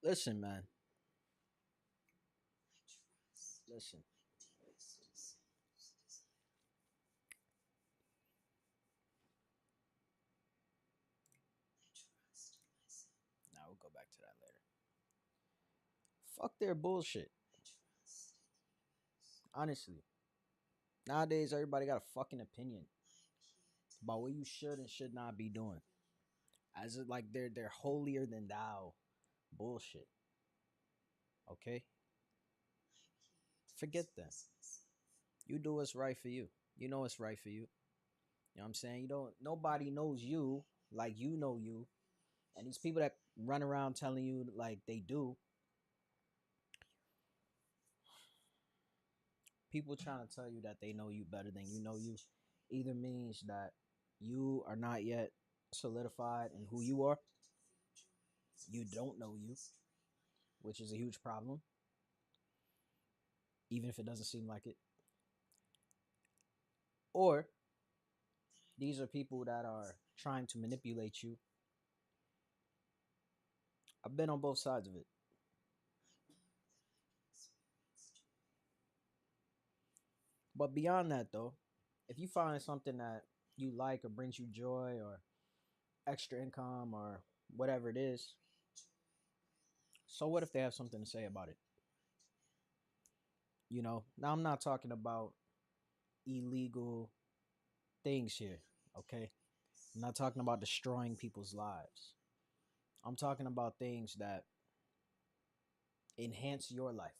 Listen, man. Listen. Now we'll go back to that later. Fuck their bullshit. Honestly, nowadays everybody got a fucking opinion about what you should and should not be doing. As if like they're holier than thou bullshit. Okay, forget them. You do what's right for you. You know what's right for you. You know what I'm saying? You don't. Nobody knows you like you know you. And these people that run around telling you like they do, people trying to tell you that they know you better than you know you, either means that you are not yet solidified in who you are. You don't know you, which is a huge problem, even if it doesn't seem like it. Or these are people that are trying to manipulate you. I've been on both sides of it. But beyond that, though, if you find something that you like or brings you joy or extra income or whatever it is, so what if they have something to say about it? Now I'm not talking about illegal things here, okay? I'm not talking about destroying people's lives. I'm talking about things that enhance your life.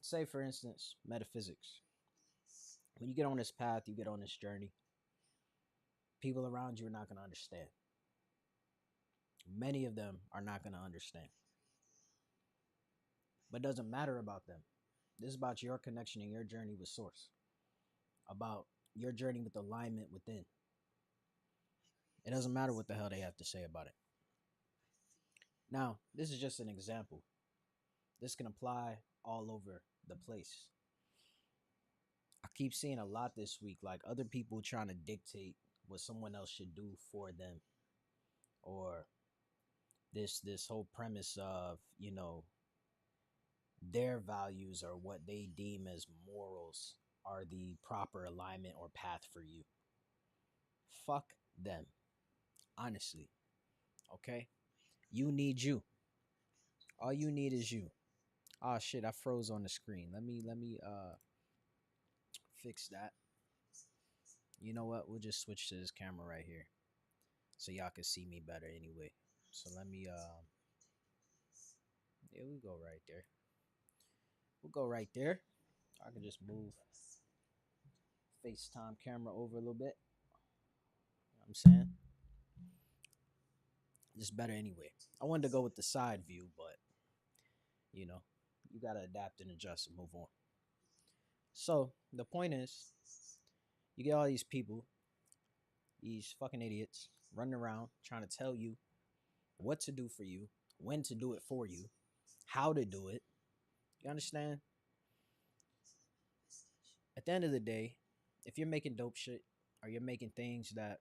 Say, for instance, metaphysics. When you get on this path, you get on this journey, people around you are not going to understand. Many of them are not going to understand. But it doesn't matter about them. This is about your connection and your journey with Source, about your journey with alignment within. It doesn't matter what the hell they have to say about it. Now, this is just an example. This can apply all over the place. I keep seeing a lot this week, like other people trying to dictate what someone else should do for them, or this whole premise of their values or what they deem as morals are the proper alignment or path for you. Fuck them, honestly. Okay, you need you. All you need is you. Oh shit, I froze on the screen. Let me fix that. You know what? We'll just switch to this camera right here so y'all can see me better anyway. So let me yeah, we go right there. We'll go right there. I can just move FaceTime camera over a little bit. You know what I'm saying? Just better anyway. I wanted to go with the side view, but you know, you gotta adapt and adjust and move on. So the point is, you get all these people, these fucking idiots, running around trying to tell you what to do for you, when to do it for you, how to do it. You understand? At the end of the day, if you're making dope shit or you're making things that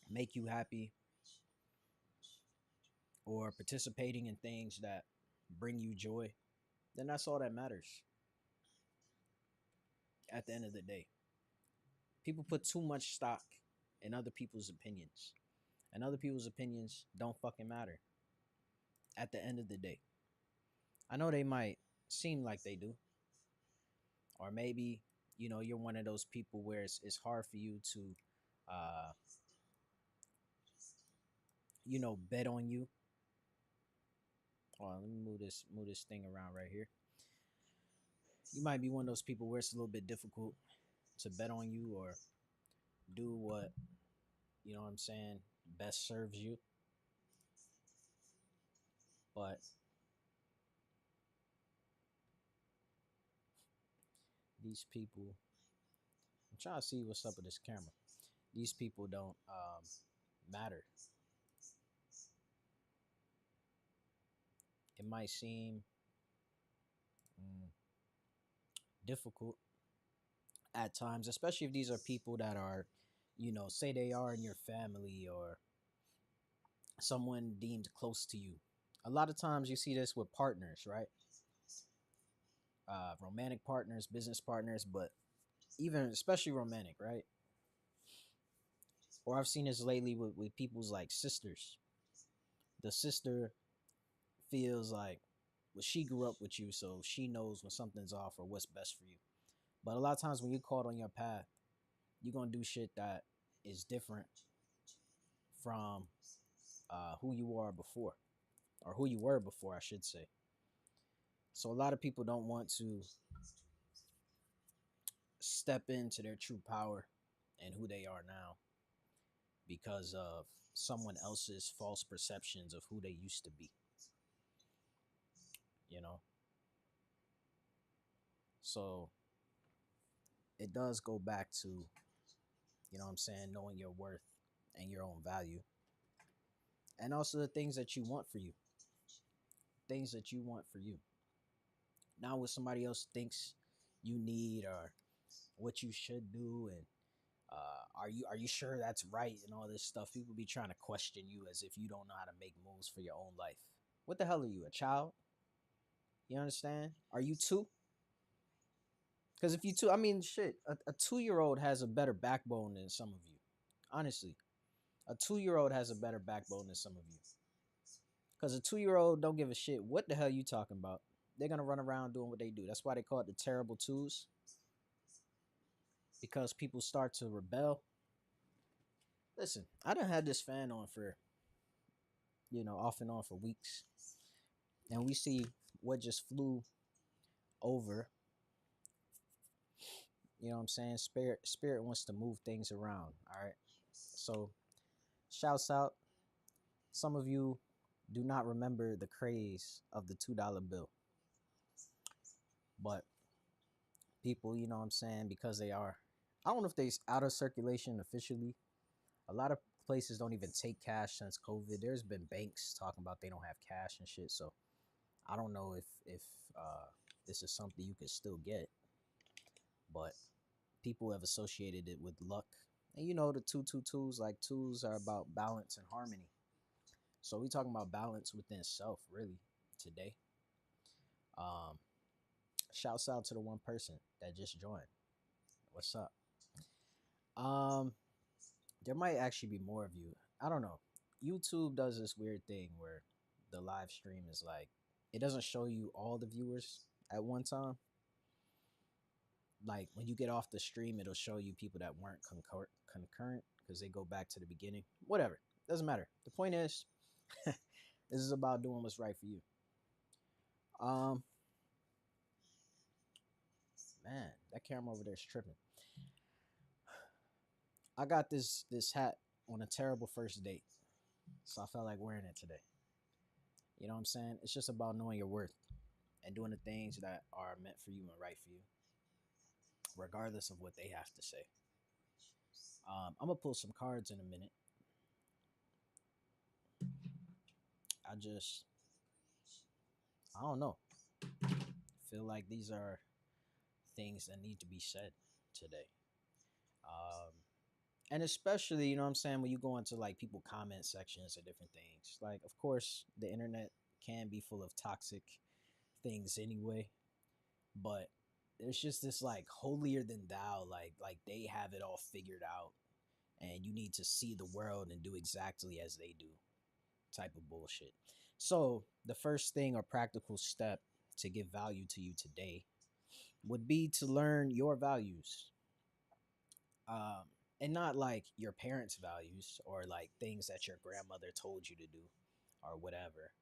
make you happy or participating in things that bring you joy, then that's all that matters at the end of the day. People put too much stock in other people's opinions, and other people's opinions don't fucking matter at the end of the day. I know they might seem like they do, or maybe you're one of those people where it's hard for you to uh bet on you. Hold on, let me move this thing around right here. You might be one of those people where it's a little bit difficult to bet on you or do what what I'm saying best serves you. But these people, I'm trying to see what's up with this camera. These people don't matter. It might seem difficult at times, especially if these are people that are, say they are in your family, or someone deemed close to you. A lot of times you see this with partners, right? Romantic partners, business partners, but even especially romantic, right? Or I've seen this lately with people's like sisters. The sister feels like, well, she grew up with you, so she knows when something's off or what's best for you. But a lot of times when you're caught on your path, you're gonna do shit that is different from who you are before, or who you were before, I should say. So a lot of people don't want to step into their true power and who they are now because of someone else's false perceptions of who they used to be, you know? So it does go back to, you know what I'm saying, knowing your worth and your own value. And also the things that you want for you. Things that you want for you. Not what somebody else thinks you need or what you should do, and are you sure that's right and all this stuff. People be trying to question you as if you don't know how to make moves for your own life. What the hell are you, a child? You understand? Are you two? Because if you two, I mean, shit, a 2-year old has a better backbone than some of you. Honestly, a 2-year old has a better backbone than some of you. Because a 2-year old don't give a shit what the hell you talking about. They're gonna run around doing what they do. That's why they call it the terrible twos. Because people start to rebel. Listen, I done had this fan on for, off and on for weeks, and we see what just flew over. You know what I'm saying? Spirit wants to move things around. All right. So, shouts out. Some of you do not remember the craze of the $2 bill, but people, you know what I'm saying, because they are, I don't know if they're out of circulation officially. A lot of places don't even take cash since COVID. There's been banks talking about they don't have cash and shit. So I don't know if this is something you could still get, but people have associated it with luck. And you know the 222s, like twos are about balance and harmony. So we talking about balance within self, really, today. Um, Shouts out to the one person that just joined. What's up? Um, there might actually be more of you. I don't know. YouTube does this weird thing where the live stream is like, it doesn't show you all the viewers at one time. Like when you get off the stream, it'll show you people that weren't concurrent because they go back to the beginning. Whatever, doesn't matter. The point is, this is about doing what's right for you. Um, Man, that camera over there is tripping. I got this hat on a terrible first date, so I felt like wearing it today. You know what I'm saying? It's just about knowing your worth and doing the things that are meant for you and right for you, regardless of what they have to say. I'm gonna pull some cards in a minute. I just, I don't know. Feel like these are things that need to be said today. Um, and especially, you know what I'm saying, when you go into like people comment sections or different things. Like, of course, the internet can be full of toxic things anyway, but there's just this like holier than thou, like they have it all figured out, and you need to see the world and do exactly as they do type of bullshit. So the first thing or practical step to give value to you today would be to learn your values. Um, and not like your parents' values or like things that your grandmother told you to do or whatever.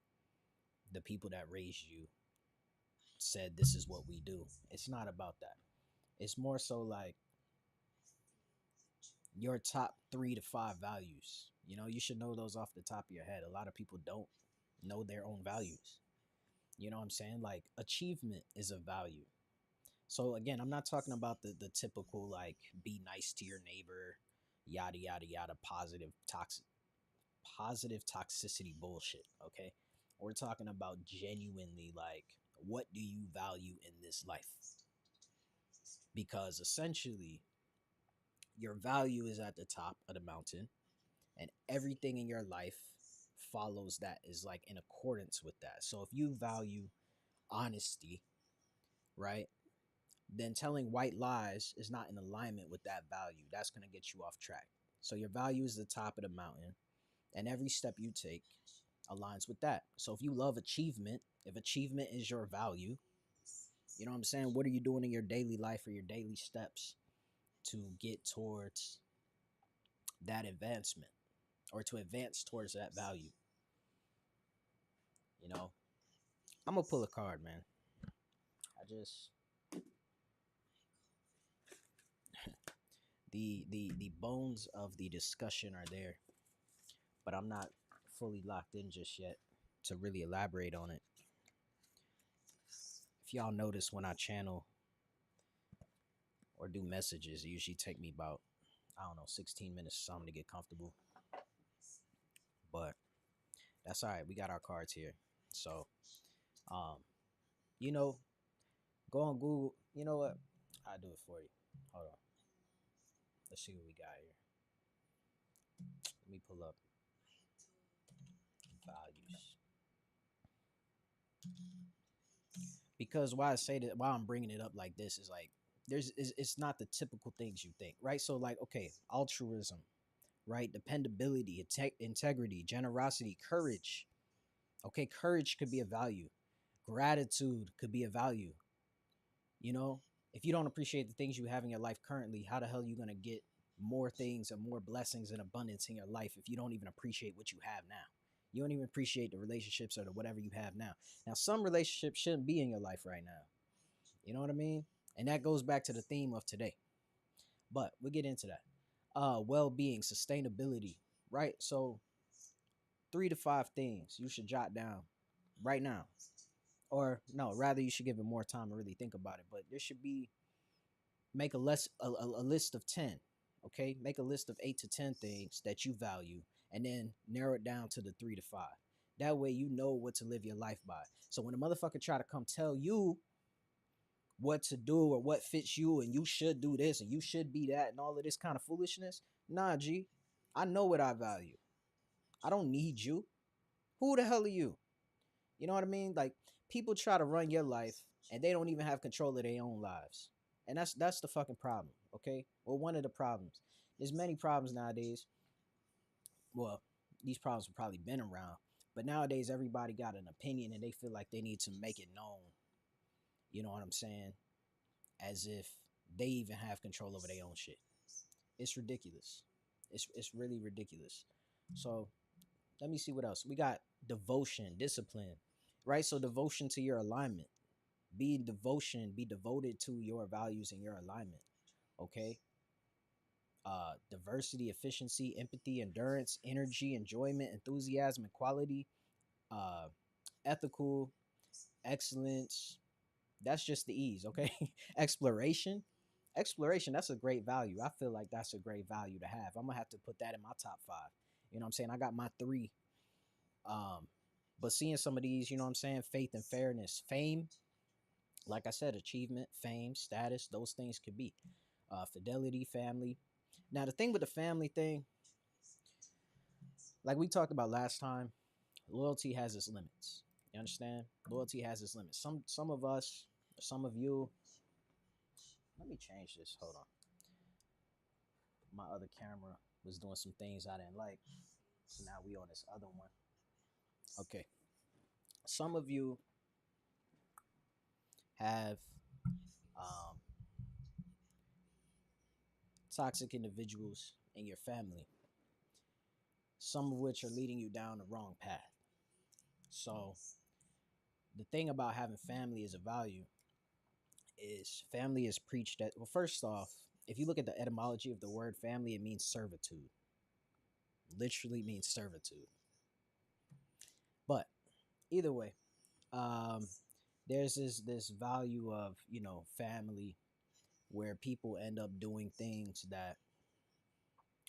The people that raised you said this is what we do. It's not about that. It's more so like your top 3 to 5 values. You know, you should know those off the top of your head. A lot of people don't know their own values. You know what I'm saying? Like achievement is a value. So again, I'm not talking about the typical like be nice to your neighbor, yada yada yada, positive toxicity bullshit. Okay, we're talking about genuinely like what do you value in this life? Because essentially, your value is at the top of the mountain, and everything in your life follows that, is like in accordance with that. So if you value honesty, right, then telling white lies is not in alignment with that value. That's going to get you off track. So your value is the top of the mountain, and every step you take aligns with that. So if you love achievement, if achievement is your value, you know what I'm saying? What are you doing in your daily life or your daily steps to get towards that advancement or to advance towards that value? You know, I'm gonna pull a card, man. I just the bones of the discussion are there, but I'm not fully locked in just yet to really elaborate on it. If y'all notice, when I channel or do messages, it usually take me about, I don't know, 16 minutes or something to get comfortable. But that's all right. We got our cards here. So, um, you know, go on Google. You know what? I'll do it for you. Hold on. Let's see what we got here. Let me pull up values. Because why I say that, why I'm bringing it up like this is like, it's not the typical things you think, right? So like, okay, altruism, right? Dependability, integrity, generosity, courage. Okay, courage could be a value. Gratitude could be a value. You know, if you don't appreciate the things you have in your life currently, how the hell are you going to get more things and more blessings and abundance in your life if you don't even appreciate what you have now? You don't even appreciate the relationships or the whatever you have now. Now, some relationships shouldn't be in your life right now. You know what I mean? And that goes back to the theme of today. But we'll get into that. Well-being, sustainability, right? So 3 to 5 things you should jot down right now. Or no, rather you should give it more time to really think about it. But there should be, make a list of 10. Okay, make a list of 8 to 10 things that you value, and then narrow it down to the 3 to 5. That way you know what to live your life by. So when a motherfucker try to come tell you what to do or what fits you and you should do this and you should be that and all of this kind of foolishness, nah, G, I know what I value. I don't need you. Who the hell are you? You know what I mean? Like, people try to run your life and they don't even have control of their own lives. And that's the fucking problem, okay? Well, one of the problems. There's many problems nowadays. Well, these problems have probably been around, but nowadays everybody got an opinion and they feel like they need to make it known. You know what I'm saying? As if they even have control over their own shit. It's ridiculous. It's really ridiculous. So let me see what else. We got devotion, discipline, right? So devotion to your alignment. Be devoted to your values and your alignment. Okay. Diversity, efficiency, empathy, endurance, energy, enjoyment, enthusiasm, equality, uh, ethical, excellence. That's just the E's, okay? Exploration. Exploration, that's a great value. I feel like that's a great value to have. I'm gonna have to put that in my top 5. You know what I'm saying? I got my 3. But seeing some of these, you know what I'm saying? Faith and fairness, fame, like I said, achievement, fame, status, those things could be. Fidelity, family. Now, the thing with the family thing, like we talked about last time, loyalty has its limits. You understand? Loyalty has its limits. Some of us, some of you. Let me change this. Hold on. My other camera was doing some things I didn't like, so now we on this other one. Okay. Some of you have toxic individuals in your family, some of which are leading you down the wrong path. So the thing about having family as a value is family is preached at, well, first off, if you look at the etymology of the word family, it means servitude. Literally means servitude. But either way, there's this value of, you know, family, where people end up doing things that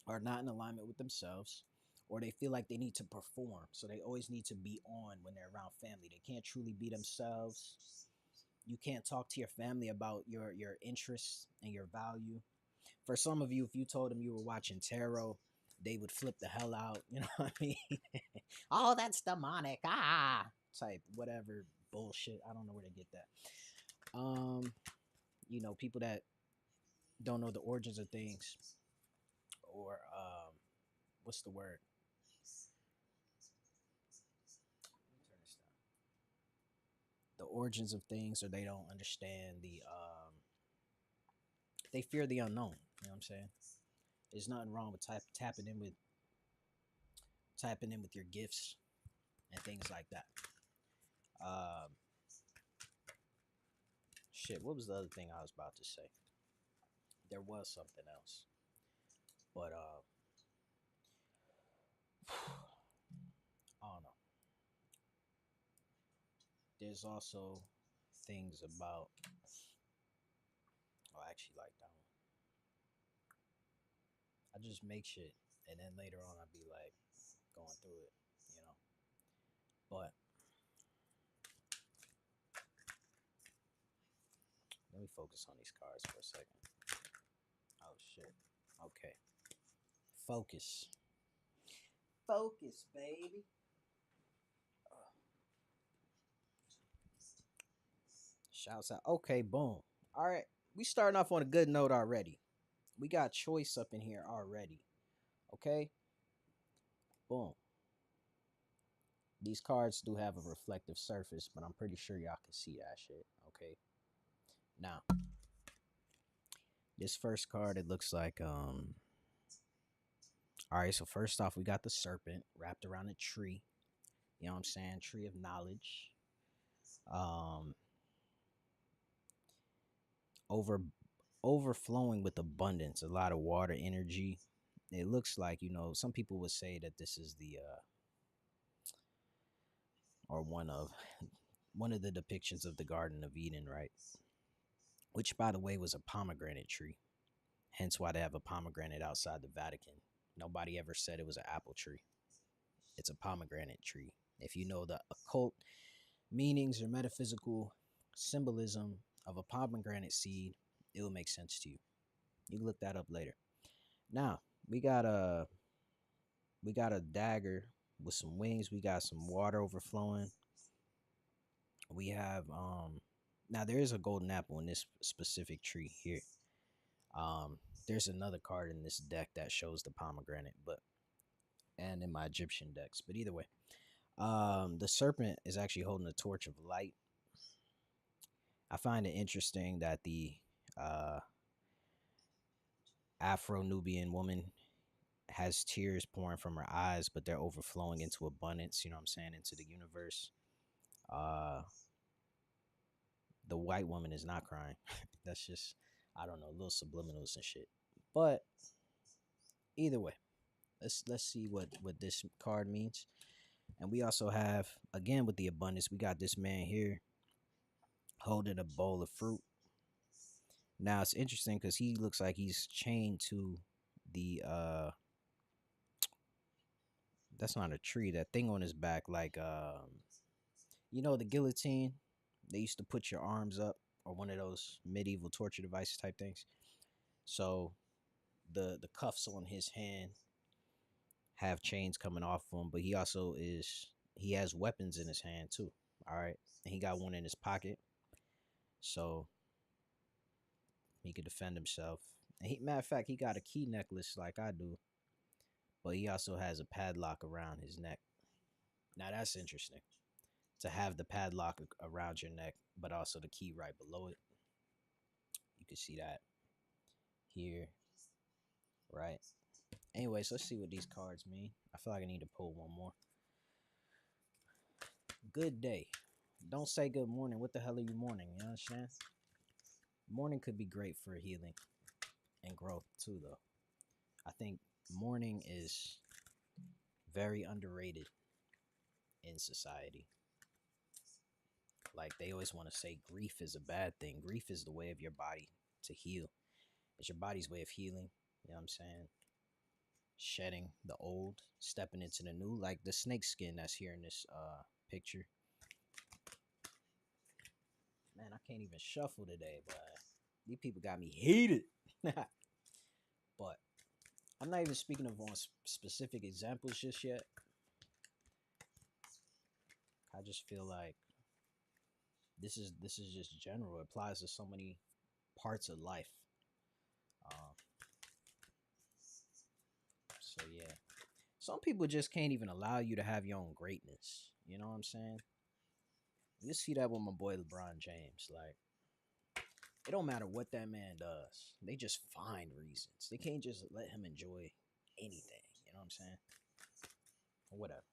are not in alignment with themselves, or they feel like they need to perform. So they always need to be on when they're around family. They can't truly be themselves. You can't talk to your family about your interests and your value. For some of you, if you told them you were watching tarot, they would flip the hell out. You know what I mean? Oh, that's demonic. Type whatever bullshit. I don't know where they get that. People that don't know the origins of things, or what's the word? The origins of things, or they don't understand they fear the unknown. You know what I'm saying? There's nothing wrong with tapping in with your gifts and things like that. Um, Shit, what was the other thing I was about to say? There was something else, but I don't know. There's also things about. Oh, I actually like that one. I just make shit, and then later on, I'll be like going through it, you know. But let me focus on these cards for a second. Oh shit. Okay. Focus. Focus, baby. Shouts out. Okay, boom. All right. We starting off on a good note already. We got choice up in here already. Okay? Boom. These cards do have a reflective surface, but I'm pretty sure y'all can see that shit. Okay. Now, this first card, it looks like all right, so first off, we got the serpent wrapped around a tree. You know what I'm saying? Tree of knowledge. Um over Overflowing with abundance, a lot of water energy. It looks like, some people would say that this is the or one of the depictions of the Garden of Eden, right? Which, by the way, was a pomegranate tree. Hence why they have a pomegranate outside the Vatican. Nobody ever said it was an apple tree. It's a pomegranate tree. If you know the occult meanings or metaphysical symbolism of a pomegranate seed, it will make sense to you. You can look that up later. Now, we got a dagger with some wings. We got some water overflowing. We have now there is a golden apple in this specific tree here. There's another card in this deck that shows the pomegranate, and in my Egyptian decks. But either way, the serpent is actually holding a torch of light. I find it interesting that the Afro-Nubian woman has tears pouring from her eyes, but they're overflowing into abundance, you know what I'm saying, into the universe. The white woman is not crying. That's just, I don't know, little subliminals and shit. But either way, let's see what this card means. And we also have, again, with the abundance, we got this man here holding a bowl of fruit. Now it's interesting because he looks like he's chained to the that's not a tree, that thing on his back, like the guillotine. They used to put your arms up, or one of those medieval torture devices type things. So the cuffs on his hand have chains coming off him, but he has weapons in his hand too. All right, and he got one in his pocket, so he could defend himself. And matter of fact, he got a key necklace like I do, but he also has a padlock around his neck. Now that's interesting, to have the padlock around your neck, but also the key right below it. You can see that here, right? Anyways, let's see what these cards mean. I feel like I need to pull one more. Good day. Don't say good morning. What the hell are you mourning? You understand? Mourning could be great for healing and growth too, though. I think mourning is very underrated in society. Like, they always want to say grief is a bad thing. Grief is the way of your body to heal. It's your body's way of healing. You know what I'm saying? Shedding the old, stepping into the new, like the snake skin that's here in this picture. Man, I can't even shuffle today, but these people got me heated. But I'm not even speaking of on specific examples just yet. I just feel like this is just general. It applies to so many parts of life. Um, so yeah, some people just can't even allow you to have your own greatness. You know what I'm saying? You see that with my boy LeBron James. Like, it don't matter what that man does. They just find reasons. They can't just let him enjoy anything. You know what I'm saying? Or whatever.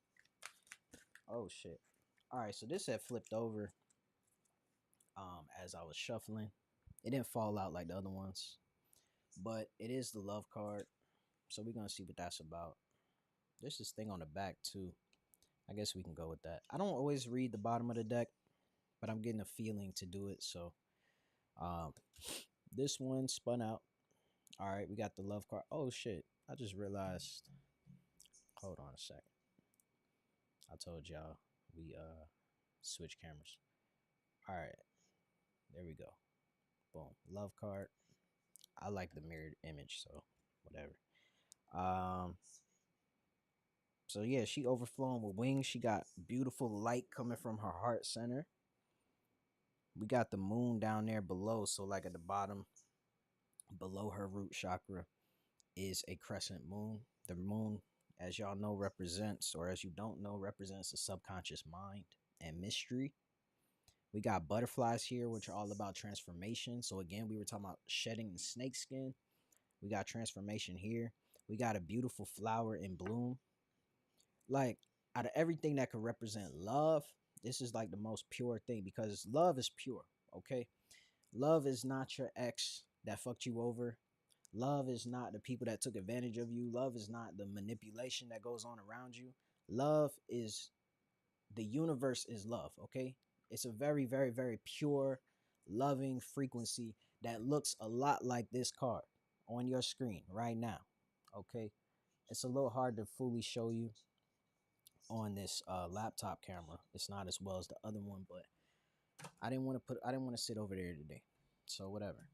Oh shit. All right, so this had flipped over as I was shuffling. It didn't fall out like the other ones, but it is the love card. So we're gonna see what that's about. There's this thing on the back too. I guess we can go with that. I don't always read the bottom of the deck, but I'm getting a feeling to do it. So um this one spun out. All right, we got the love card. Oh shit. I just realized. Hold on a second. I told y'all we switch cameras. All right. There we go. Boom. Love card. I like the mirrored image, so whatever. Um so yeah, she overflowing with wings. She got beautiful light coming from her heart center. We got the moon down there below, so like at the bottom below her root chakra is a crescent moon. The moon, as y'all know, represents, or as you don't know, represents the subconscious mind and mystery. We got butterflies here, which are all about transformation. So again, we were talking about shedding the snake skin. We got transformation here. We got a beautiful flower in bloom. Like, out of everything that could represent love, this is like the most pure thing, because love is pure. Okay, love is not your ex that fucked you over. Love is not the people that took advantage of you. Love is not the manipulation that goes on around you. Love is, the universe is love, okay? It's a very, very, very pure, loving frequency that looks a lot like this card on your screen right now, okay? It's a little hard to fully show you on this laptop camera. It's not as well as the other one, but I didn't want to sit over there today. So whatever.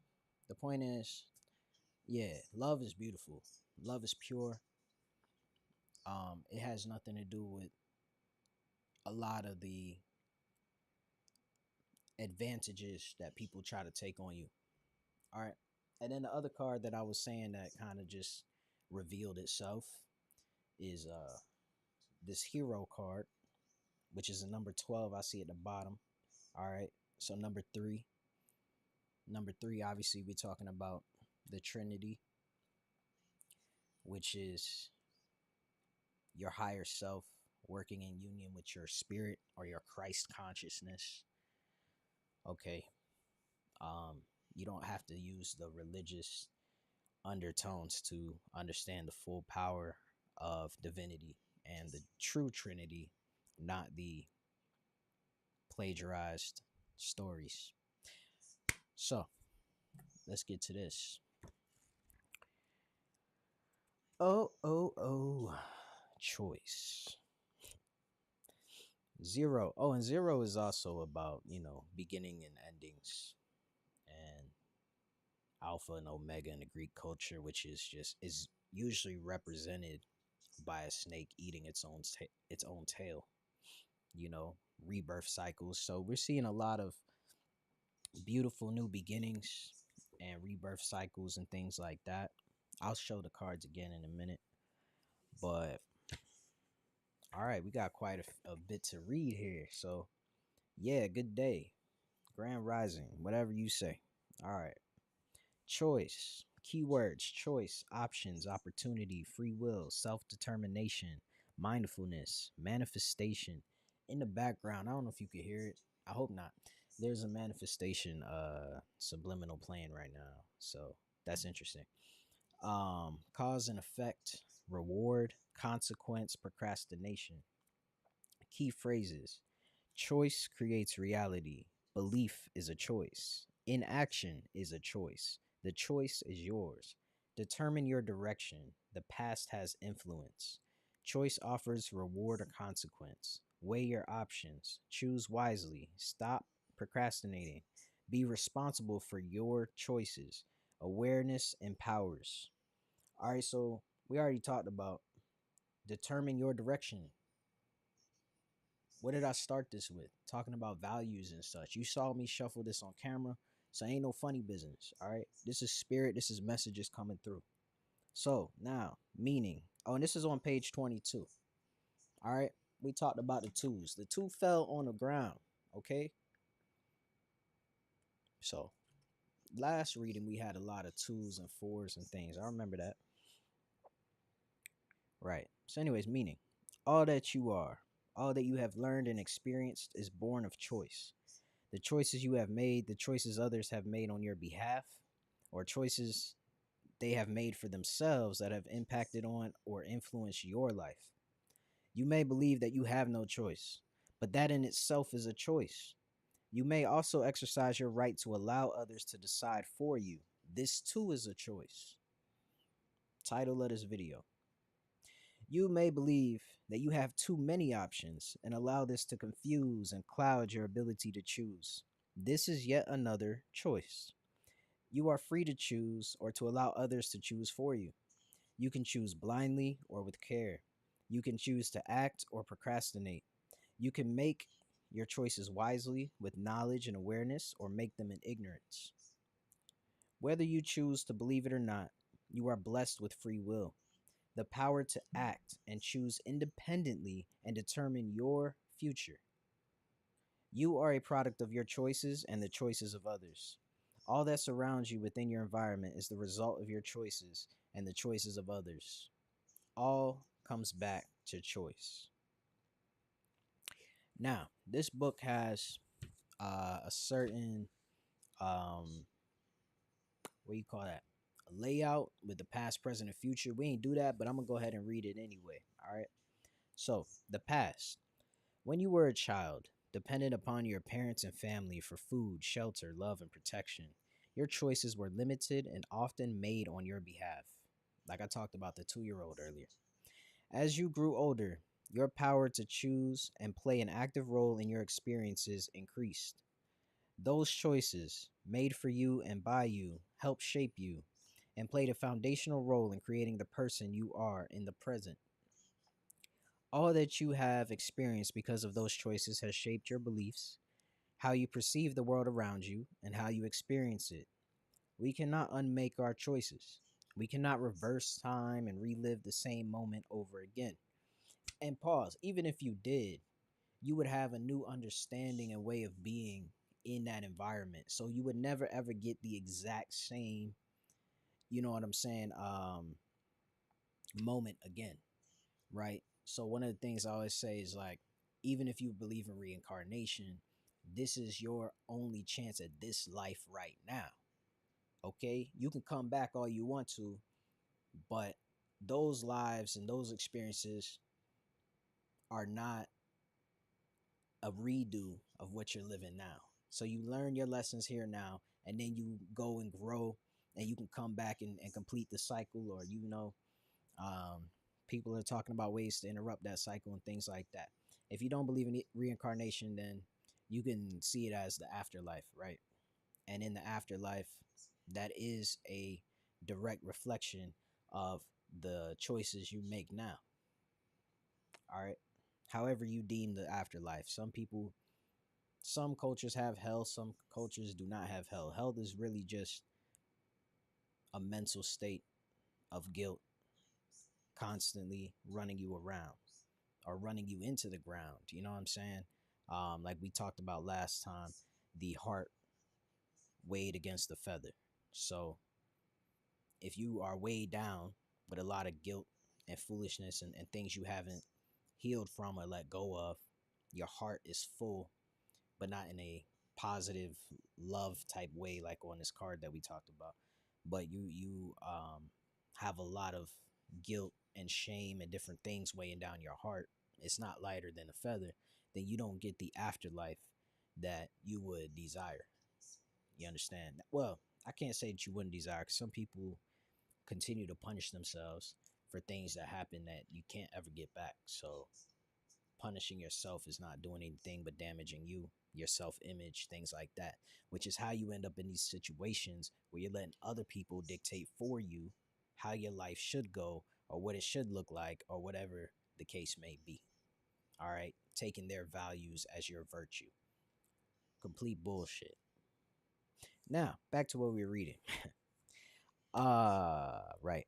The point is, yeah, love is beautiful. Love is pure. It has nothing to do with a lot of the advantages that people try to take on you. All right. And then the other card that I was saying that kind of just revealed itself is this hero card, which is a number 12. I see at the bottom. All right. So number 3. Number 3, obviously we're talking about the Trinity, which is your higher self working in union with your spirit or your Christ consciousness. Okay. You don't have to use the religious undertones to understand the full power of divinity and the true Trinity, not the plagiarized stories. So let's get to this. Oh, choice. 0. Oh, and 0 is also about, beginning and endings, and alpha and omega in the Greek culture, which is usually represented by a snake eating its own tail. Rebirth cycles. So we're seeing a lot of beautiful new beginnings and rebirth cycles and things like that. I'll show the cards again in a minute, but all right, we got quite a bit to read here. So yeah, good day, grand rising, whatever you say. All right. Choice. Keywords: choice, options, opportunity, free will, self-determination, mindfulness, manifestation. In the background, I don't know if you could hear it. I hope not. There's a manifestation subliminal playing right now. So that's interesting. Cause and effect, reward, consequence, procrastination. Key phrases: choice creates reality. Belief is a choice. Inaction is a choice. The choice is yours. Determine your direction. The past has influence. Choice offers reward or consequence. Weigh your options. Choose wisely. Stop procrastinating. Be responsible for your choices. Awareness empowers. All right, so We already talked about determine your direction. What did I start this with? Talking about values and such. You saw me shuffle this on camera, so ain't no funny business. All right. This is spirit. This is messages coming through. So now, meaning. Oh, and this is on page 22. All right. We talked about the twos. The two fell on the ground. Okay. So last reading, we had a lot of twos and fours and things. I remember that. Right. So, anyways, meaning all that you are, all that you have learned and experienced is born of choice. The choices you have made, the choices others have made on your behalf, or choices they have made for themselves that have impacted on or influenced your life. You may believe that you have no choice, but that in itself is a choice. You may also exercise your right to allow others to decide for you. This too is a choice. Title of this video. You may believe that you have too many options and allow this to confuse and cloud your ability to choose. This is yet another choice. You are free to choose or to allow others to choose for you. You can choose blindly or with care. You can choose to act or procrastinate. You can make your choices wisely with knowledge and awareness or make them in ignorance. Whether you choose to believe it or not, you are blessed with free will, the power to act and choose independently and determine your future. You are a product of your choices and the choices of others. All that surrounds you within your environment is the result of your choices and the choices of others. All comes back to choice. Now, this book has a certain what do you call that? A layout with the past, present, and future. We ain't do that, but I'm gonna go ahead and read it anyway. All right. So, the past. When you were a child, dependent upon your parents and family for food, shelter, love, and protection, your choices were limited and often made on your behalf. Like I talked about the 2-year old earlier. As you grew older, your power to choose and play an active role in your experiences increased. Those choices, made for you and by you, helped shape you and played a foundational role in creating the person you are in the present. All that you have experienced because of those choices has shaped your beliefs, how you perceive the world around you, and how you experience it. We cannot unmake our choices. We cannot reverse time and relive the same moment over again. And pause, even if you did, you would have a new understanding and way of being in that environment. So you would never ever get the exact same, you know what I'm saying, moment again, right? So one of the things I always say is like, even if you believe in reincarnation, this is your only chance at this life right now. Okay? You can come back all you want to, but those lives and those experiences are not a redo of what you're living now. So you learn your lessons here now, and then you go and grow, and you can come back and complete the cycle, or um, people are talking about ways to interrupt that cycle and things like that. If you don't believe in reincarnation, then you can see it as the afterlife, right? And in the afterlife, that is a direct reflection of the choices you make now. All right. However, you deem the afterlife. Some cultures have hell, some cultures do not have hell. Hell is really just a mental state of guilt constantly running you around or running you into the ground. You know what I'm saying? Like we talked about last time, the heart weighed against the feather. So if you are weighed down with a lot of guilt and foolishness and things you haven't healed from or let go of, your heart is full, but not in a positive love type way, like on this card that we talked about. But you have a lot of guilt and shame and different things weighing down your heart. It's not lighter than a feather. Then you don't get the afterlife that you would desire. You understand? Well, I can't say that you wouldn't desire, because some people continue to punish themselves for things that happen that you can't ever get back. So punishing yourself is not doing anything but damaging you, your self-image, things like that, which is how you end up in these situations where you're letting other people dictate for you how your life should go or what it should look like, or whatever the case may be. All right, taking their values as your virtue. Complete bullshit. Now, back to what we were reading. Right.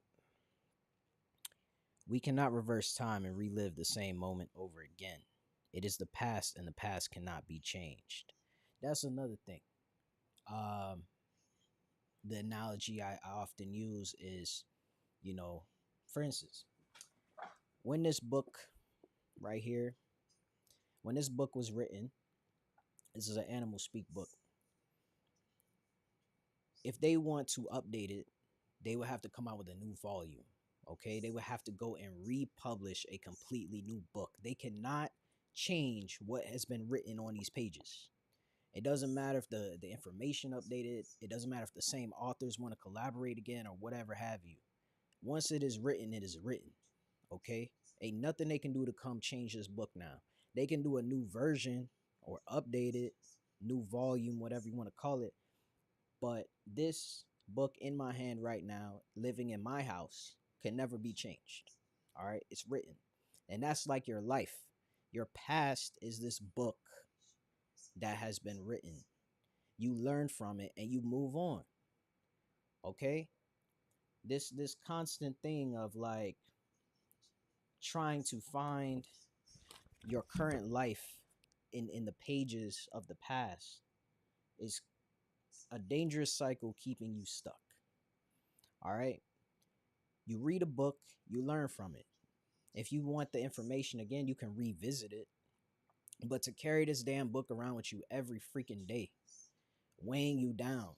We cannot reverse time and relive the same moment over again. It is the past, and the past cannot be changed. That's another thing. Um, the analogy I often use is, you know, for instance, when this book right here, when this book was written, this is an animal speak book. If they want to update it, they would have to come out with a new volume. Okay, they would have to go and republish a completely new book. They cannot change what has been written on these pages. It doesn't matter if the information updated. It doesn't matter if the same authors want to collaborate again or whatever have you. Once it is written, it is written. Okay, ain't nothing they can do to come change this book now. They can do a new version or update it, new volume, whatever you want to call it. But this book in my hand right now, living in my house, can never be changed. All right, it's written. And that's like your life. Your past is this book that has been written. You learn from it and you move on. Okay? This constant thing of like trying to find your current life in the pages of the past is a dangerous cycle keeping you stuck. All right? You read a book, you learn from it. If you want the information again, you can revisit it. But to carry this damn book around with you every freaking day, weighing you down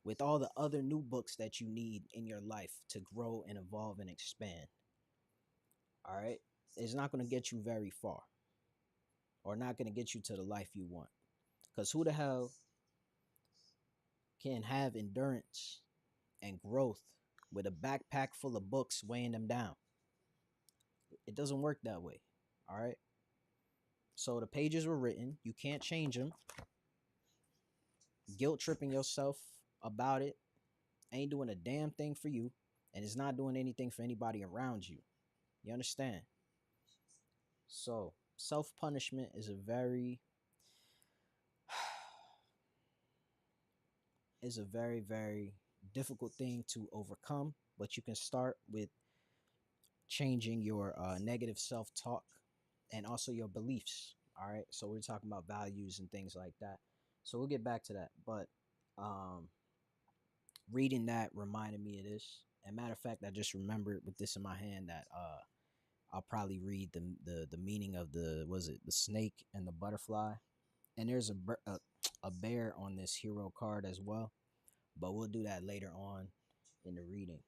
with all the other new books that you need in your life to grow and evolve and expand, all right, it's not going to get you very far, or not going to get you to the life you want. Because who the hell can have endurance and growth with a backpack full of books weighing them down? It doesn't work that way. All right. So the pages were written. You can't change them. Guilt tripping yourself about it ain't doing a damn thing for you, and it's not doing anything for anybody around you. You understand? So self-punishment is a very very difficult thing to overcome, but you can start with changing your negative self-talk and also your beliefs. All right, so we're talking about values and things like that, so we'll get back to that. But reading that reminded me of this, and matter of fact, I just remembered with this in my hand that I'll probably read the meaning of the snake and the butterfly, and there's a bear on this hero card as well, but we'll do that later on in the reading.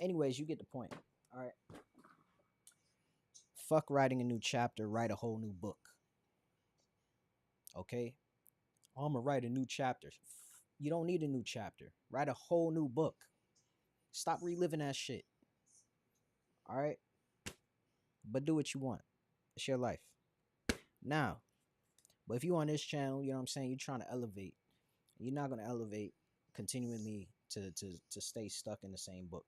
Anyways, you get the point. All right. Fuck writing a new chapter, write a whole new book. Okay? Oh, I'm gonna write a new chapter. You don't need a new chapter. Write a whole new book. Stop reliving that shit. All right? But do what you want. It's your life. Now, but if you on this channel, you know what I'm saying, you're trying to elevate. You're not gonna elevate continually to stay stuck in the same book.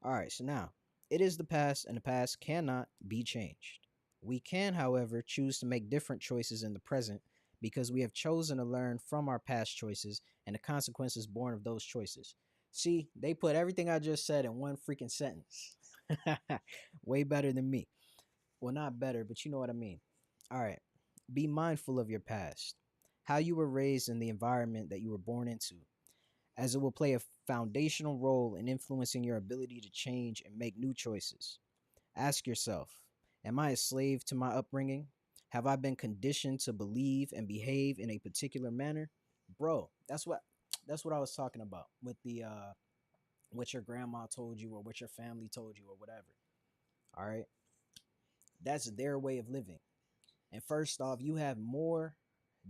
All right, so now, it is the past, and the past cannot be changed. We can, however, choose to make different choices in the present because we have chosen to learn from our past choices and the consequences born of those choices. See, they put everything I just said in one freaking sentence. Way better than me. Well, not better, but you know what I mean. All right. Be mindful of your past, how you were raised, and the environment that you were born into, as it will play a foundational role in influencing your ability to change and make new choices. Ask yourself, am I a slave to my upbringing? Have I been conditioned to believe and behave in a particular manner? Bro, that's what I was talking about with the what your grandma told you or what your family told you or whatever. All right? That's their way of living. And first off, you have more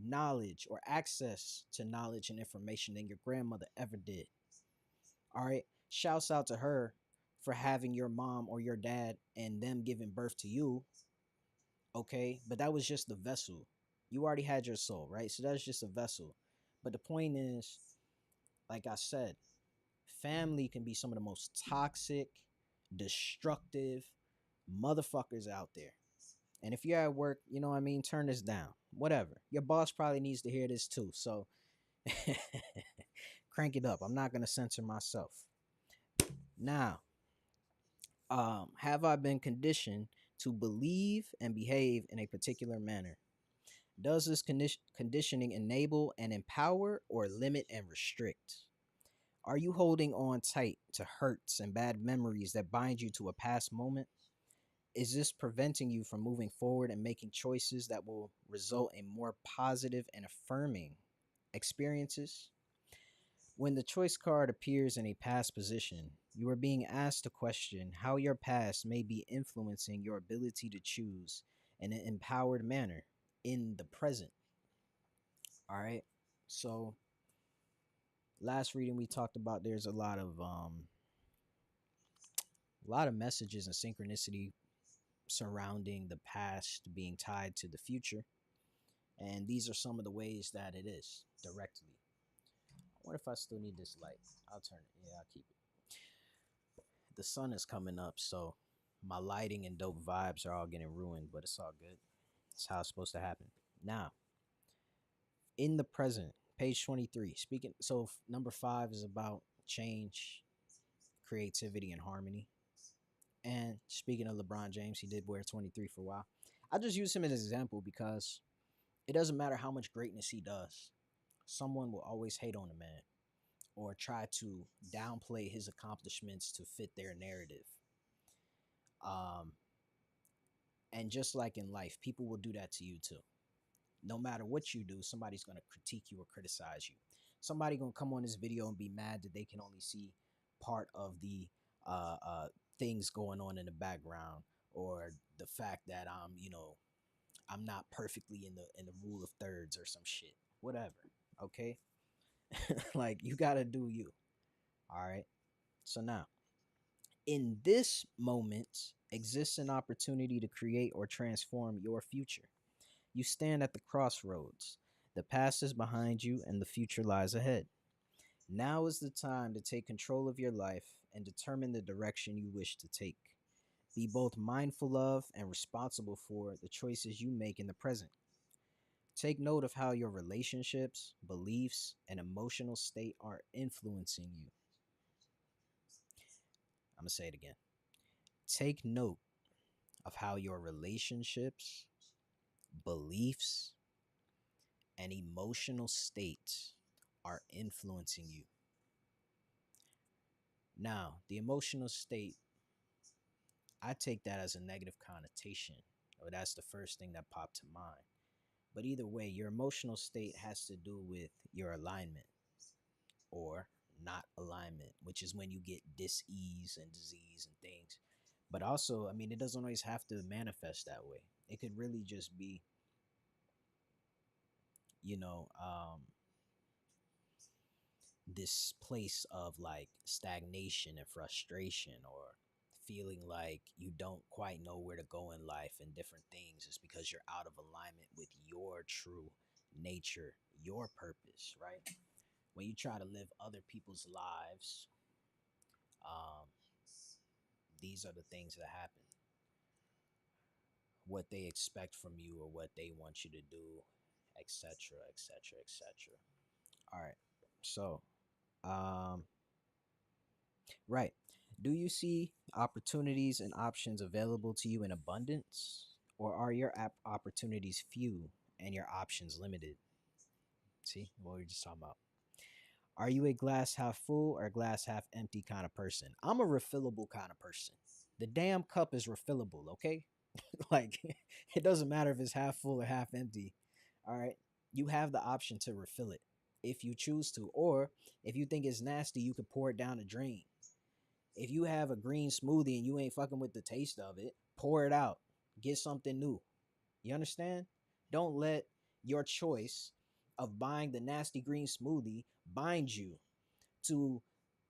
knowledge or access to knowledge and information than your grandmother ever did. All right. Shouts out to her for having your mom or your dad and them giving birth to you. Okay. But that was just the vessel. You already had your soul, right? So that's just a vessel. But the point is, like I said, Family can be some of the most toxic, destructive motherfuckers out there. And if you're at work, you know what I mean, turn this down. Whatever. Your boss probably needs to hear this too. So crank it up. I'm not going to censor myself. Now, have I been conditioned to believe and behave in a particular manner? Does this conditioning enable and empower or limit and restrict? Are you holding on tight to hurts and bad memories that bind you to a past moment? Is this preventing you from moving forward and making choices that will result in more positive and affirming experiences? When the choice card appears in a past position, you are being asked to question how your past may be influencing your ability to choose in an empowered manner in the present. All right. So, last reading we talked about there's a lot of messages and synchronicity surrounding the past being tied to the future. And these are some of the ways that it is directly. I wonder if I still need this light. I'll turn it. Yeah, I'll keep it. The sun is coming up, so my lighting and dope vibes are all getting ruined, but it's all good. It's how it's supposed to happen. Now, in the present, page 23. Speaking, so number 5 is about change, creativity, and harmony. And speaking of LeBron James, he did wear 23 for a while. I just use him as an example because it doesn't matter how much greatness he does. Someone will always hate on the man or try to downplay his accomplishments to fit their narrative. Um, and just like in life, people will do that to you too. No matter what you do, somebody's going to critique you or criticize you. Somebody going to come on this video and be mad that they can only see part of the uh, uh, things going on in the background, or the fact that I'm not perfectly in the rule of thirds or some shit. Whatever. Okay? Like, you got to do you. All right? So now, in this moment exists an opportunity to create or transform your future. You stand at the crossroads. The past is behind you and the future lies ahead. Now is the time to take control of your life and determine the direction you wish to take. Be both mindful of and responsible for the choices you make in the present. Take note of how your relationships, beliefs, and emotional state are influencing you. I'm going to say it again. Take note of how your relationships, beliefs, and emotional states are influencing you. Now, the emotional state, I take that as a negative connotation, or that's the first thing that popped to mind. But either way, your emotional state has to do with your alignment or not alignment, which is when you get dis-ease and disease and things. But also, I mean, it doesn't always have to manifest that way. It could really just be, you know, this place of like stagnation and frustration, or feeling like you don't quite know where to go in life and different things. Is because you're out of alignment with your true nature, your purpose, right? When you try to live other people's lives, um, these are the things that happen. What they expect from you or what they want you to do, etc., etc., etc. All right. So, um, right. Do you see opportunities and options available to you in abundance? Or are your opportunities few and your options limited? See what we were just talking about. Are you a glass half full or glass half empty kind of person? I'm a refillable kind of person. The damn cup is refillable, okay? Like, it doesn't matter if it's half full or half empty. All right. You have the option to refill it if you choose to. Or if you think it's nasty, you could pour it down the drain. If you have a green smoothie and you ain't fucking with the taste of it, pour it out. Get something new. You understand? Don't let your choice of buying the nasty green smoothie bind you to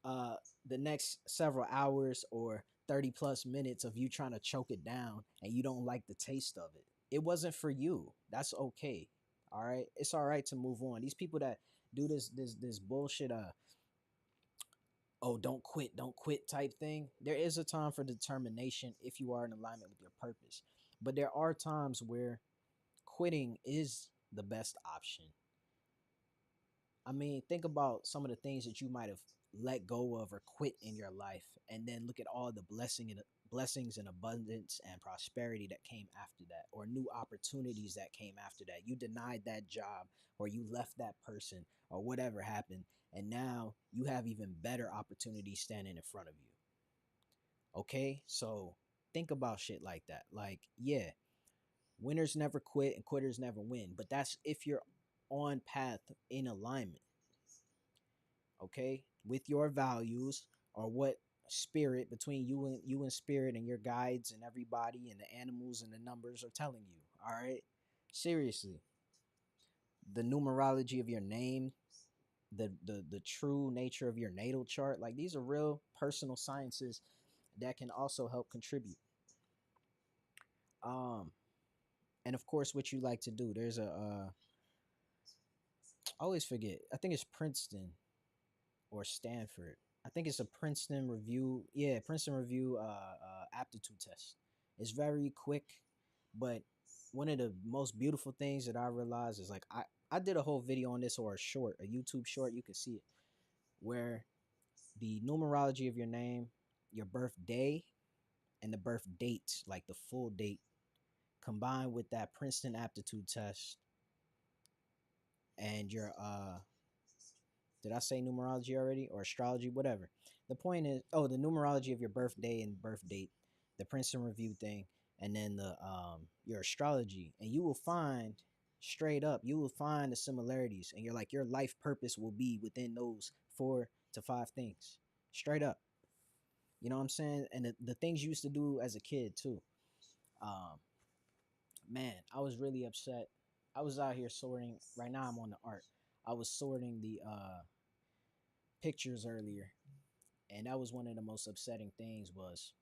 uh, the next several hours or 30 plus minutes of you trying to choke it down and you don't like the taste of it. It wasn't for you. That's okay. All right. It's all right to move on. These people that do this bullshit, oh, don't quit type thing. There is a time for determination if you are in alignment with your purpose. But there are times where quitting is the best option. I mean, think about some of the things that you might have let go of or quit in your life, and then look at all the blessings and abundance and prosperity that came after that, or new opportunities that came after that. You denied that job, or you left that person, or whatever happened, and now you have even better opportunities standing in front of you. Okay, so think about shit like that. Like, yeah, winners never quit and quitters never win, but that's if you're on path in alignment, okay, with your values, or what spirit between you and spirit and your guides and everybody and the animals and the numbers are telling you. All right, seriously, the numerology of your name, the true nature of your natal chart, like these are real personal sciences that can also help contribute. um and of course, what you like to do, there's a I always forget, I think it's Princeton or Stanford. I think it's a Princeton review. Yeah, Princeton review aptitude test. It's very quick, but one of the most beautiful things that I realized is, like, I did a whole video on this, or a YouTube short, you can see it, where the numerology of your name, your birthday, and the birth date, like the full date, combined with that Princeton aptitude test and your did I say numerology already, or astrology? Whatever. The point is, oh, the numerology of your birthday and birth date, the Princeton review thing, and then the your astrology, and you will find, straight up, you will find the similarities, and you're like, your life purpose will be within those 4 to 5 things, straight up. You know what I'm saying? And the things you used to do as a kid too. Um, Man, I was really upset. I was out here sorting. Right now, I'm on the art. I was sorting the pictures earlier, and that was one of the most upsetting things, was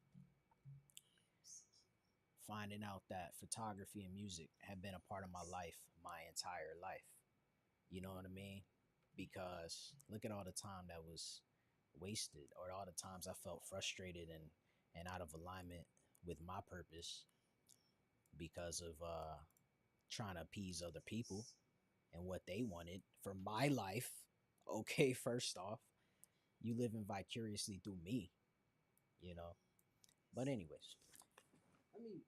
finding out that photography and music have been a part of my life my entire life. You know what I mean? Because look at all the time that was wasted, or all the times I felt frustrated and out of alignment with my purpose because of trying to appease other people and what they wanted for my life. Okay, first off, you living vicariously through me, you know. But anyways, let me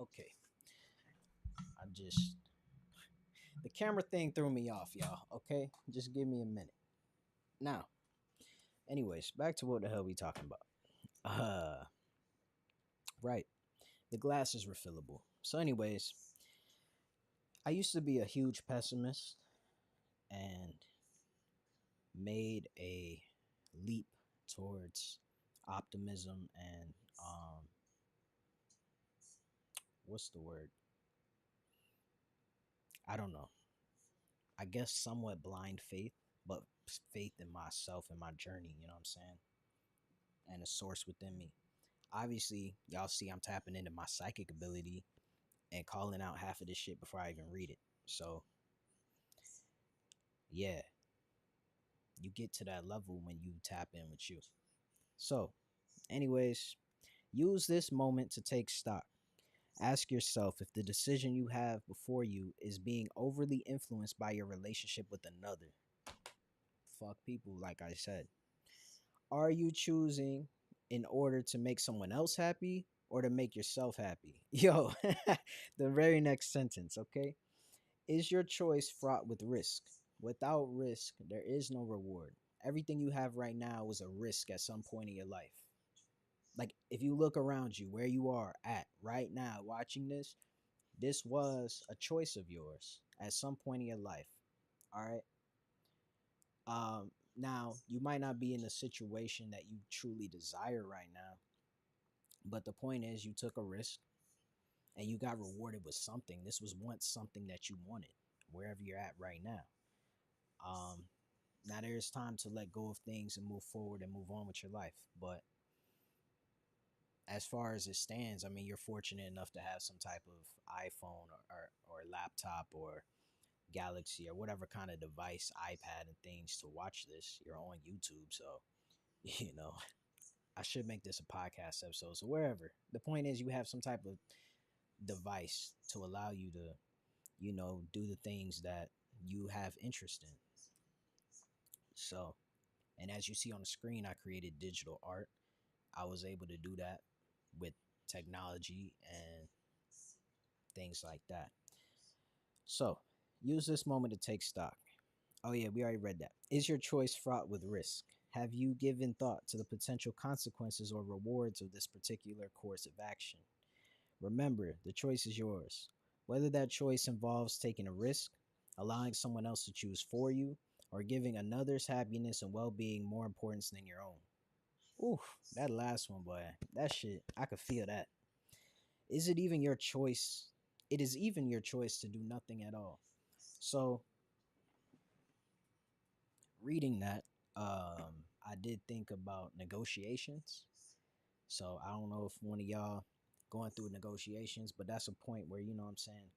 okay. I just the camera thing threw me off, y'all. Okay, just give me a minute. Now, anyways, back to what the hell we talking about. Right. The glass is refillable. So, anyways, I used to be a huge pessimist and made a leap towards optimism and what's the word? I don't know. I guess somewhat blind faith, but faith in myself and my journey, you know what I'm saying? And a source within me. Obviously, y'all see I'm tapping into my psychic ability and calling out half of this shit before I even read it. So, yeah, you get to that level when you tap in with you. So, anyways, use this moment to take stock. Ask yourself if the decision you have before you is being overly influenced by your relationship with another. Fuck people, like I said. Are you choosing in order to make someone else happy or to make yourself happy? Yo, the very next sentence, okay? Is your choice fraught with risk? Without risk, there is no reward. Everything you have right now was a risk at some point in your life. Like, if you look around you, where you are at right now watching this was a choice of yours at some point in your life. All right. Now you might not be in a situation that you truly desire right now, but the point is you took a risk and you got rewarded with something. This was once something that you wanted, wherever you're at right now. Um, Now there's time to let go of things and move forward and move on with your life. But as far as it stands, I mean, you're fortunate enough to have some type of iPhone or laptop or Galaxy or whatever kind of device, iPad and things to watch this. You're on YouTube, so you know I should make this a podcast episode. So wherever, the point is, you have some type of device to allow you to, do the things that you have interest in. So, and as you see on the screen, I created digital art. I was able to do that with technology and things like that. So, use this moment to take stock. Oh, yeah, we already read that. Is your choice fraught with risk? Have you given thought to the potential consequences or rewards of this particular course of action? Remember, the choice is yours. Whether that choice involves taking a risk, allowing someone else to choose for you, or giving another's happiness and well being more importance than your own. Oof, that last one, boy. That shit, I could feel that. Is it even your choice? It is even your choice to do nothing at all. So, reading that, I did think about negotiations. So, I don't know if one of y'all going through negotiations, but that's a point where, you know what I'm saying,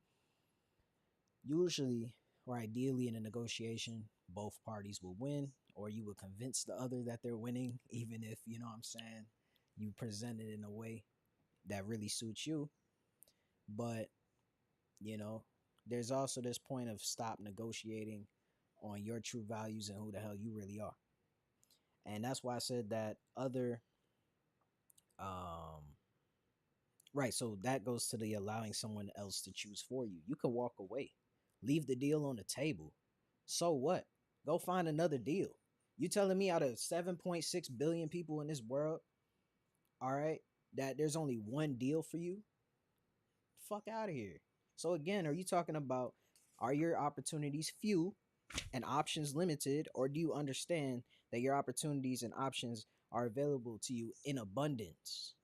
usually or ideally in a negotiation, both parties will win, or you will convince the other that they're winning, even if, you know what I'm saying, you present it in a way that really suits you. But, you know, there's also this point of stop negotiating on your true values and who the hell you really are. And that's why I said that other, um, right. So that goes to the allowing someone else to choose for you. You can walk away, leave the deal on the table. So what? Go find another deal. You telling me out of 7.6 billion people in this world, all right, that there's only one deal for you? Fuck out of here. So again, are you talking about, are your opportunities few and options limited, or do you understand that your opportunities and options are available to you in abundance?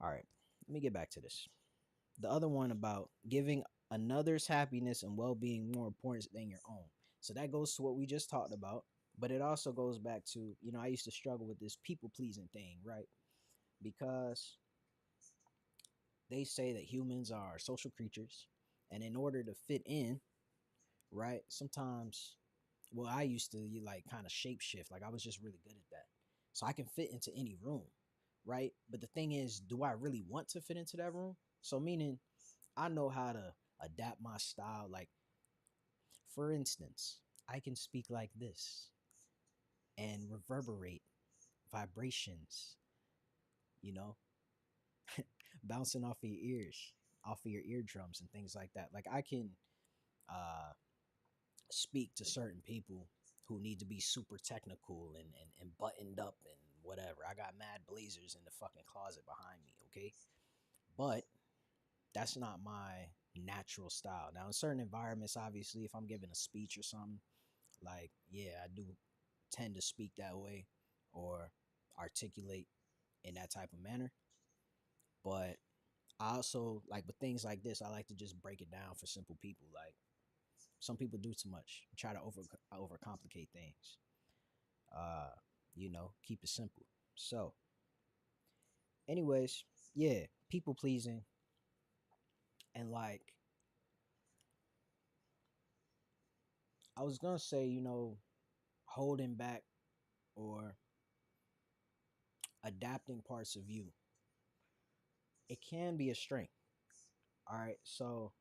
All right, let me get back to this. The other one about giving another's happiness and well-being more important than your own. So that goes to what we just talked about, but it also goes back to, I used to struggle with this people pleasing thing, right? Because they say that humans are social creatures, and in order to fit in, right, sometimes, well, I used to like kind of shape shift. Like I was just really good at that. So I can fit into any room, right? But the thing is, do I really want to fit into that room? So meaning I know how to adapt my style. Like, for instance, I can speak like this and reverberate vibrations, you know, bouncing off of your ears, off of your eardrums and things like that. Like I can uh speak to certain people who need to be super technical and buttoned up and whatever. I got mad blazers in the fucking closet behind me, okay? But that's not my natural style. Now, in certain environments, obviously, if I'm giving a speech or something, like, yeah, I do tend to speak that way or articulate in that type of manner. But I also, like, with things like this, I like to just break it down for simple people. Like, some people do too much, try to overcomplicate things. Uh, keep it simple. So, anyways, yeah, people pleasing and like I was gonna say, holding back or adapting parts of you. It can be a strength. All right. So,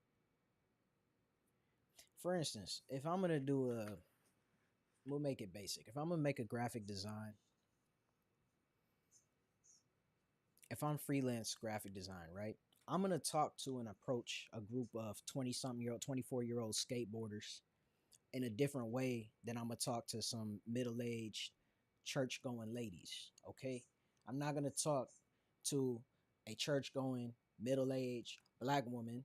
for instance, if I'm gonna we'll make it basic. If I'm gonna make a graphic design, if I'm freelance graphic design, right? I'm gonna talk to and approach a group of 20-something-year-old, 24-year-old skateboarders in a different way than I'm gonna talk to some middle-aged church-going ladies. Okay, I'm not gonna talk to a church-going middle-aged black woman,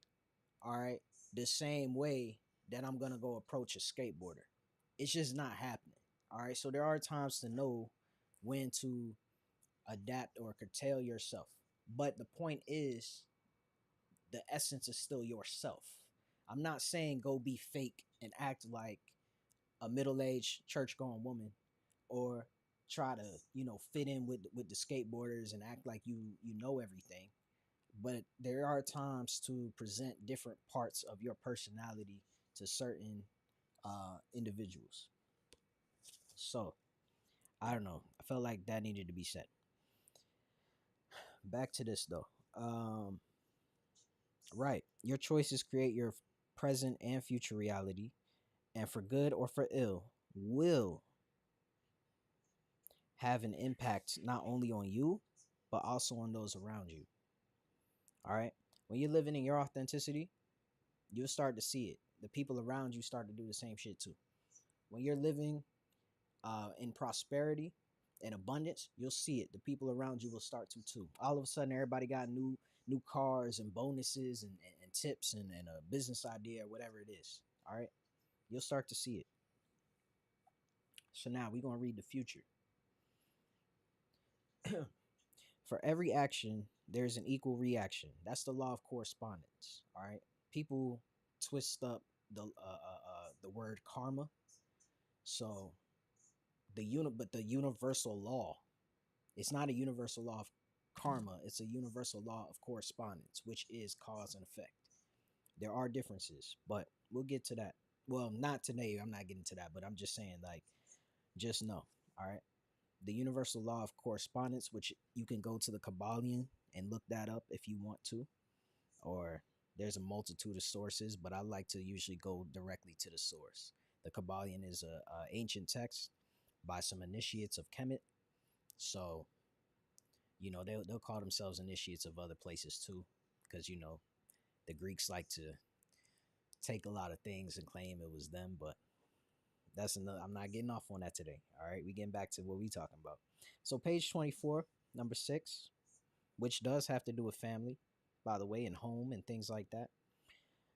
all right, the same way that I'm gonna go approach a skateboarder. It's just not happening. All right, so there are times to know when to adapt or curtail yourself, but the point is, the essence is still yourself. I'm not saying go be fake and act like a middle-aged church-going woman, or try to fit in with the skateboarders and act like you know everything. but there are times to present different parts of your personality to certain individuals. So I don't know. I felt like that needed to be said. Back to this though. Right. Your choices create your present and future reality, and for good or for ill, will have an impact not only on you, but also on those around you. All right. When you're living in your authenticity, you'll start to see it. The people around you start to do the same shit too. When you're living in prosperity and abundance, you'll see it. The people around you will start to too. All of a sudden, everybody got new cars and bonuses and tips and a business idea or whatever it is. All right. You'll start to see it. So now we're going to read the future. For every action, there's an equal reaction. That's the law of correspondence. All right. People twist up the word karma. So but the universal law, it's not a universal law of karma. It's a universal law of correspondence, which is cause and effect. There are differences, but we'll get to that. Well, not today. I'm not getting to that, but I'm just saying, like, just know. All right. The universal law of correspondence, which you can go to the Kabbalion and look that up if you want to, or there's a multitude of sources, but I like to usually go directly to the source. The Kabbalion is a ancient text by some initiates of Kemet. So, they'll call themselves initiates of other places too, because, the Greeks like to take a lot of things and claim it was them, but that's another. I'm not getting off on that today. All right, we getting back to what we talking about. So page 24, number 6, which does have to do with family, by the way, and home and things like that.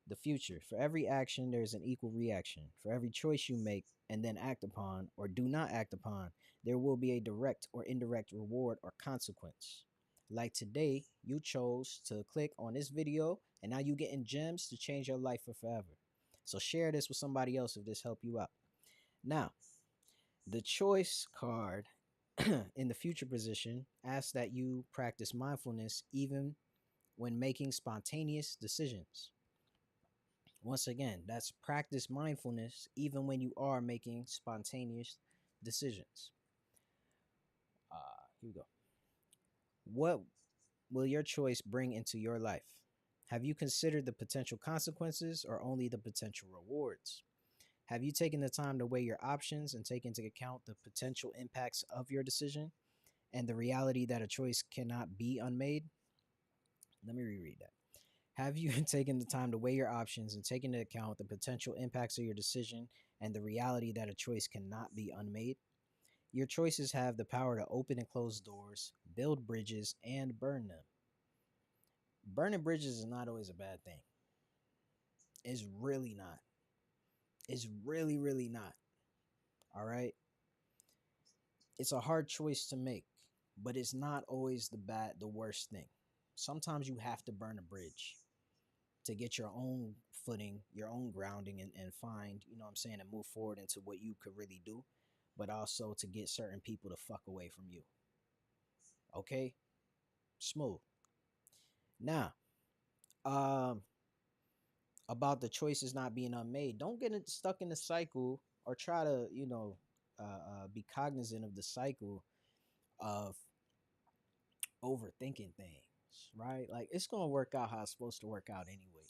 The future. For every action, there's an equal reaction. For every choice you make and then act upon or do not act upon, there will be a direct or indirect reward or consequence. Like today, you chose to click on this video and now you getting gems to change your life for forever. So share this with somebody else if this help you out. Now, the choice card in the future position asks that you practice mindfulness even when making spontaneous decisions. Once again, that's practice mindfulness even when you are making spontaneous decisions. Here we go. What will your choice bring into your life? Have you considered the potential consequences or only the potential rewards? Have you taken the time to weigh your options and take into account the potential impacts of your decision and the reality that a choice cannot be unmade? Let me reread that. Have you taken the time to weigh your options and take into account the potential impacts of your decision and the reality that a choice cannot be unmade? Your choices have the power to open and close doors, build bridges, and burn them. Burning bridges is not always a bad thing. It's really not. It's really, really not. All right. It's a hard choice to make, but it's not always the worst thing. Sometimes you have to burn a bridge to get your own footing, your own grounding, and find, what I'm saying, and move forward into what you could really do, but also to get certain people to fuck away from you. Okay? Smooth. Now, about the choices not being unmade, don't get stuck in the cycle or try to, be cognizant of the cycle of overthinking things, right? Like, it's going to work out how it's supposed to work out anyway.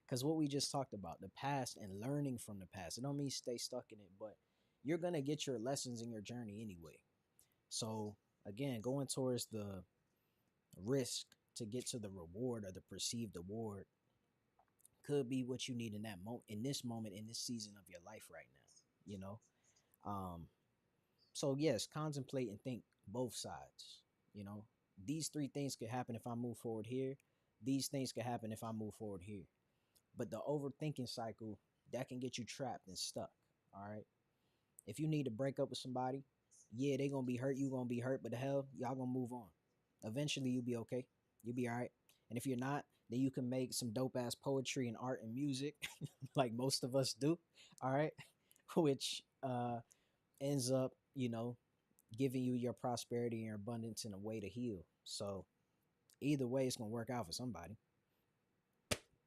Because what we just talked about, the past and learning from the past, it don't mean stay stuck in it, but you're going to get your lessons in your journey anyway. So, again, going towards the risk to get to the reward or the perceived award could be what you need in that moment, in this moment, in this season of your life right now, So, yes, contemplate and think both sides, These three things could happen if I move forward here. These things could happen if I move forward here. But the overthinking cycle, that can get you trapped and stuck. All right. If you need to break up with somebody, yeah, they gonna be hurt, you gonna be hurt, but the hell, y'all gonna move on. Eventually you'll be okay. You'll be all right. And if you're not, then you can make some dope ass poetry and art and music like most of us do. All right. Which ends up, giving you your prosperity and your abundance in a way to heal. So Either way, it's gonna work out for somebody.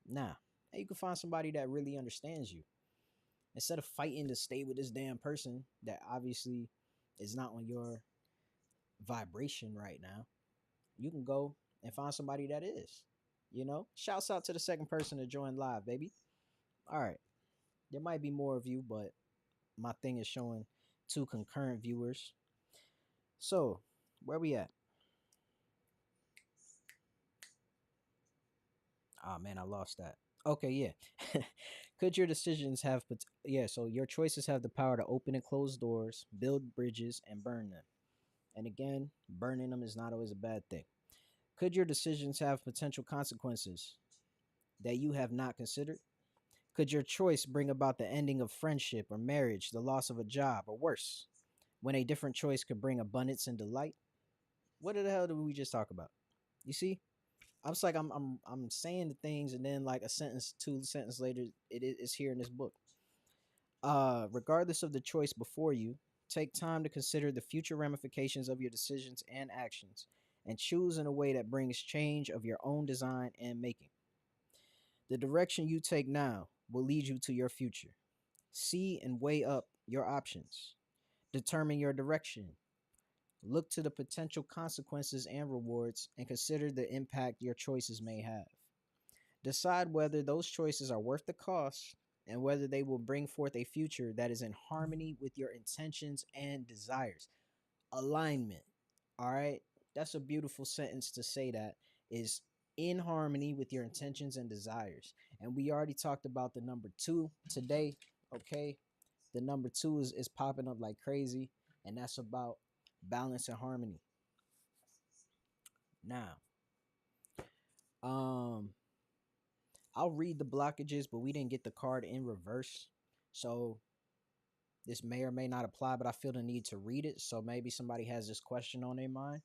Nah, hey, you can find somebody that really understands you instead of fighting to stay with this damn person that obviously is not on your vibration right now. You can go and find somebody that is. Shouts out to the second person to join live, baby. All right, there might be more of you, but my thing is showing two concurrent viewers. So, where we at? Oh man, I lost that. Okay, yeah. Could your decisions have yeah, so your choices have the power to open and close doors, build bridges and burn them. And again, burning them is not always a bad thing. Could your decisions have potential consequences that you have not considered? Could your choice bring about the ending of friendship or marriage, the loss of a job, or worse, when a different choice could bring abundance and delight? What the hell did we just talk about? You see, I was like, I'm saying the things, and then like a sentence, two sentences later, it's here in this book. Regardless of the choice before you, take time to consider the future ramifications of your decisions and actions, and choose in a way that brings change of your own design and making. The direction you take now will lead you to your future. See and weigh up your options. Determine your direction. Look to the potential consequences and rewards and consider the impact your choices may have. Decide whether those choices are worth the cost and whether they will bring forth a future that is in harmony with your intentions and desires. Alignment. All right. That's a beautiful sentence to say, that is in harmony with your intentions and desires. And we already talked about the number two today. Okay. The number two is popping up like crazy, and that's about balance and harmony. Now, um, I'll read the blockages, but we didn't get the card in reverse. So this may or may not apply, but I feel the need to read it. So maybe somebody has this question on their mind.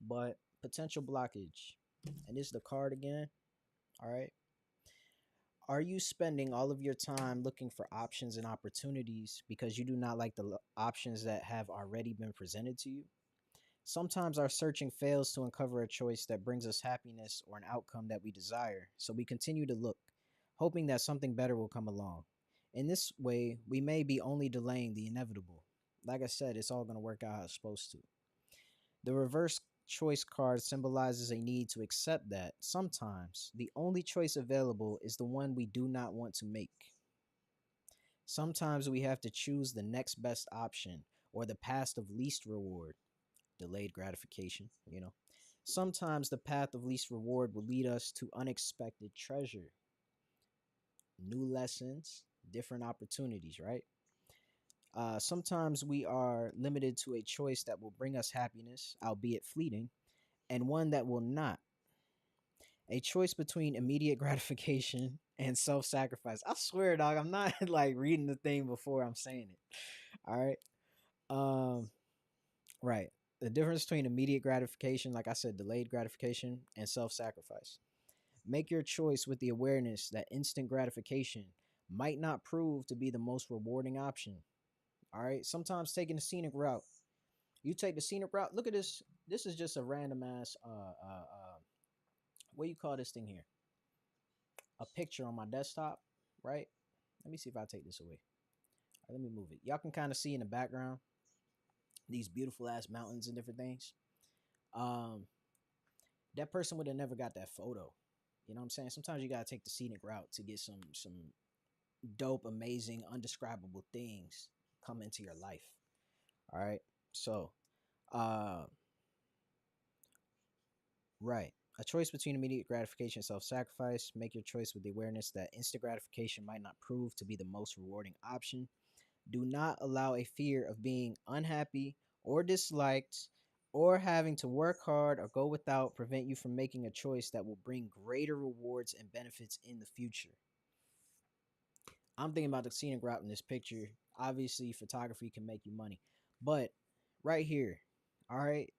But potential blockage. And this is the card again. All right. Are you spending all of your time looking for options and opportunities because you do not like the options that have already been presented to you? Sometimes our searching fails to uncover a choice that brings us happiness or an outcome that we desire, so we continue to look, hoping that something better will come along. In this way, we may be only delaying the inevitable. Like I said, it's all going to work out how it's supposed to. The reverse choice card symbolizes a need to accept that sometimes the only choice available is the one we do not want to make. Sometimes we have to choose the next best option or the path of least reward, delayed gratification. Sometimes the path of least reward will lead us to unexpected treasure, new lessons, different opportunities, right? Sometimes we are limited to a choice that will bring us happiness, albeit fleeting, and one that will not. A choice between immediate gratification and self sacrifice. I swear, dog, I'm not like reading the thing before I'm saying it. All right. Um, right. The difference between immediate gratification, like I said, delayed gratification, and self sacrifice. Make your choice with the awareness that instant gratification might not prove to be the most rewarding option. All right. Sometimes taking the scenic route. You take the scenic route. Look at this. This is just a random ass what do you call this thing here? A picture on my desktop, right? Let me see if I take this away. All right, let me move it. Y'all can kind of see in the background these beautiful ass mountains and different things. Um, that person would have never got that photo. You know what I'm saying? Sometimes you gotta take the scenic route to get some dope, amazing, undescribable things come into your life. All right. So, uh, right. A choice between immediate gratification and self sacrifice. Make your choice with the awareness that instant gratification might not prove to be the most rewarding option. Do not allow a fear of being unhappy or disliked or having to work hard or go without prevent you from making a choice that will bring greater rewards and benefits in the future. I'm thinking about the scenic route in this picture. Obviously, photography can make you money, but right here, all right,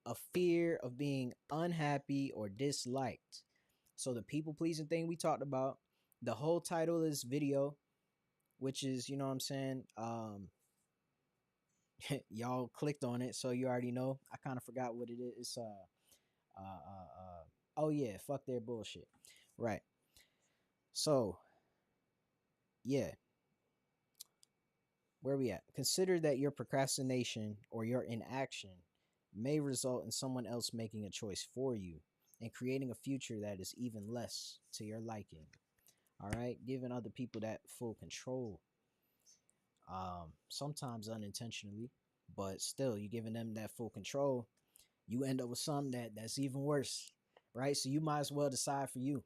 a fear of being unhappy or disliked. So the people pleasing thing we talked about, the whole title of this video, which is, you know what I'm saying, y'all clicked on it, so you already know. I kind of forgot what it is. Oh yeah, fuck their bullshit. Right. So yeah, where we at? Consider that your procrastination or your inaction may result in someone else making a choice for you and creating a future that is even less to your liking. All right, giving other people that full control, sometimes unintentionally, but still, you giving them that full control, you end up with something that's even worse, right? So you might as well decide for you,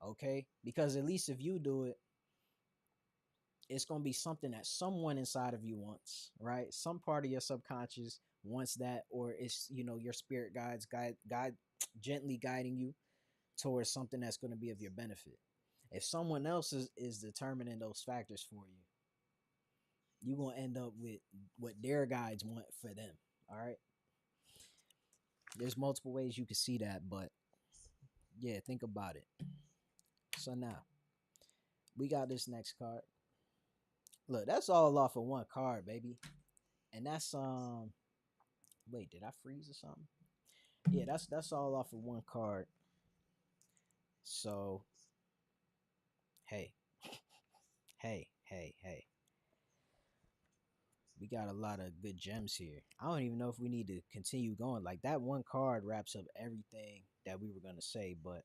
okay? Because at least if you do it, it's going to be something that someone inside of you wants, right? Some part of your subconscious wants that, or it's, your spirit guide gently guiding you towards something that's going to be of your benefit. If someone else is determining those factors for you, you're going to end up with what their guides want for them. All right. There's multiple ways you can see that, but yeah, think about it. So now we got this next card. Look, that's all off of one card, baby. And that's wait, did I freeze or something? Yeah, that's all off of one card. So hey, hey. We got a lot of good gems here. I don't even know if we need to continue going. Like that one card wraps up everything that we were gonna say, but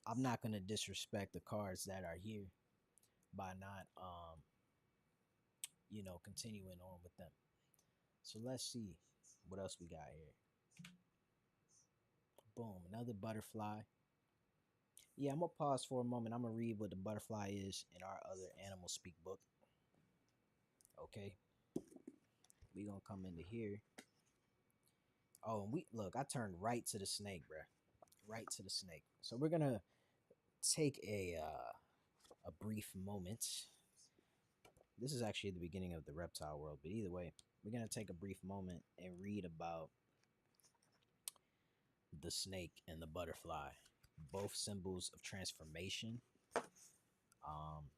I'm not gonna disrespect the cards that are here by not continuing on with them. So let's see what else we got here. Boom, another butterfly. Yeah, I'm gonna pause for a moment. I'm gonna read what the butterfly is in our other animal speak book. Okay, we gonna come into here. Oh, and we look. I turned right to the snake, bruh. Right to the snake. So we're gonna take a brief moment. This is actually the beginning of the reptile world, but either way, we're gonna take a brief moment and read about the snake and the butterfly, both symbols of transformation, um,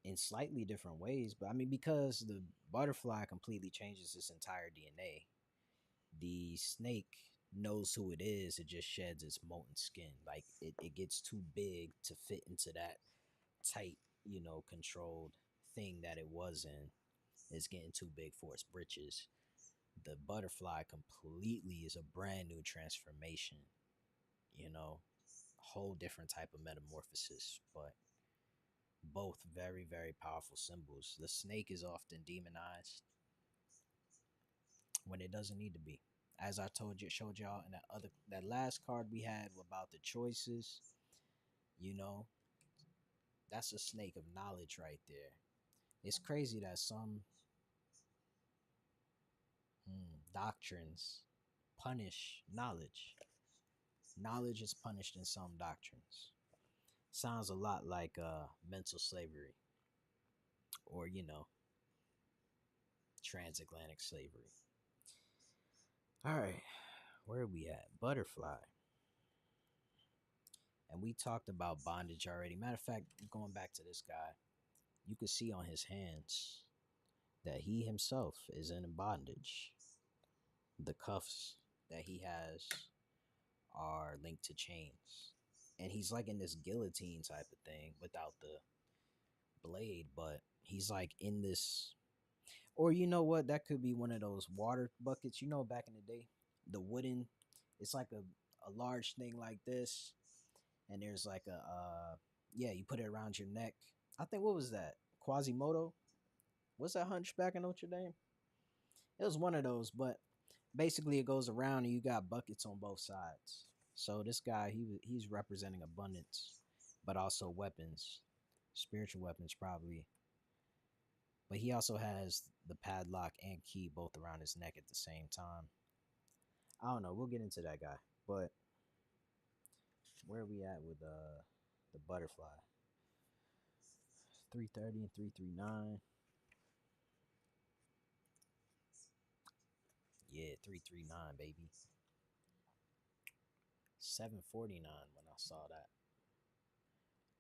in slightly different ways. But I mean, because the butterfly completely changes its entire DNA, the snake knows who it is. It just sheds its molten skin. Like it gets too big to fit into that tight, controlled thing that it was in. It's getting too big for its britches. The butterfly completely is a brand new transformation, a whole different type of metamorphosis, but both very, very powerful symbols. The snake is often demonized when it doesn't need to be. As I showed y'all in that last card we had about the choices, you know, that's a snake of knowledge right there. It's crazy that some doctrines punish knowledge. Knowledge is punished in some doctrines. Sounds a lot like mental slavery or, transatlantic slavery. All right, where are we at? Butterfly. And we talked about bondage already. Matter of fact, going back to this guy, you can see on his hands that he himself is in bondage. The cuffs that he has are linked to chains. And he's like in this guillotine type of thing without the blade, but he's like in this. Or you know what? That could be one of those water buckets. Back in the day, the wooden, it's like a large thing like this. And there's like yeah, you put it around your neck. I think, what was that? Quasimodo? What's that, Hunchback of Notre Dame? It was one of those, but basically it goes around and you got buckets on both sides. So this guy, he's representing abundance, but also weapons, spiritual weapons probably. But he also has the padlock and key both around his neck at the same time. I don't know. We'll get into that guy. But where are we at with the butterfly? 330 and 339. Yeah, 339, baby. 749 when I saw that.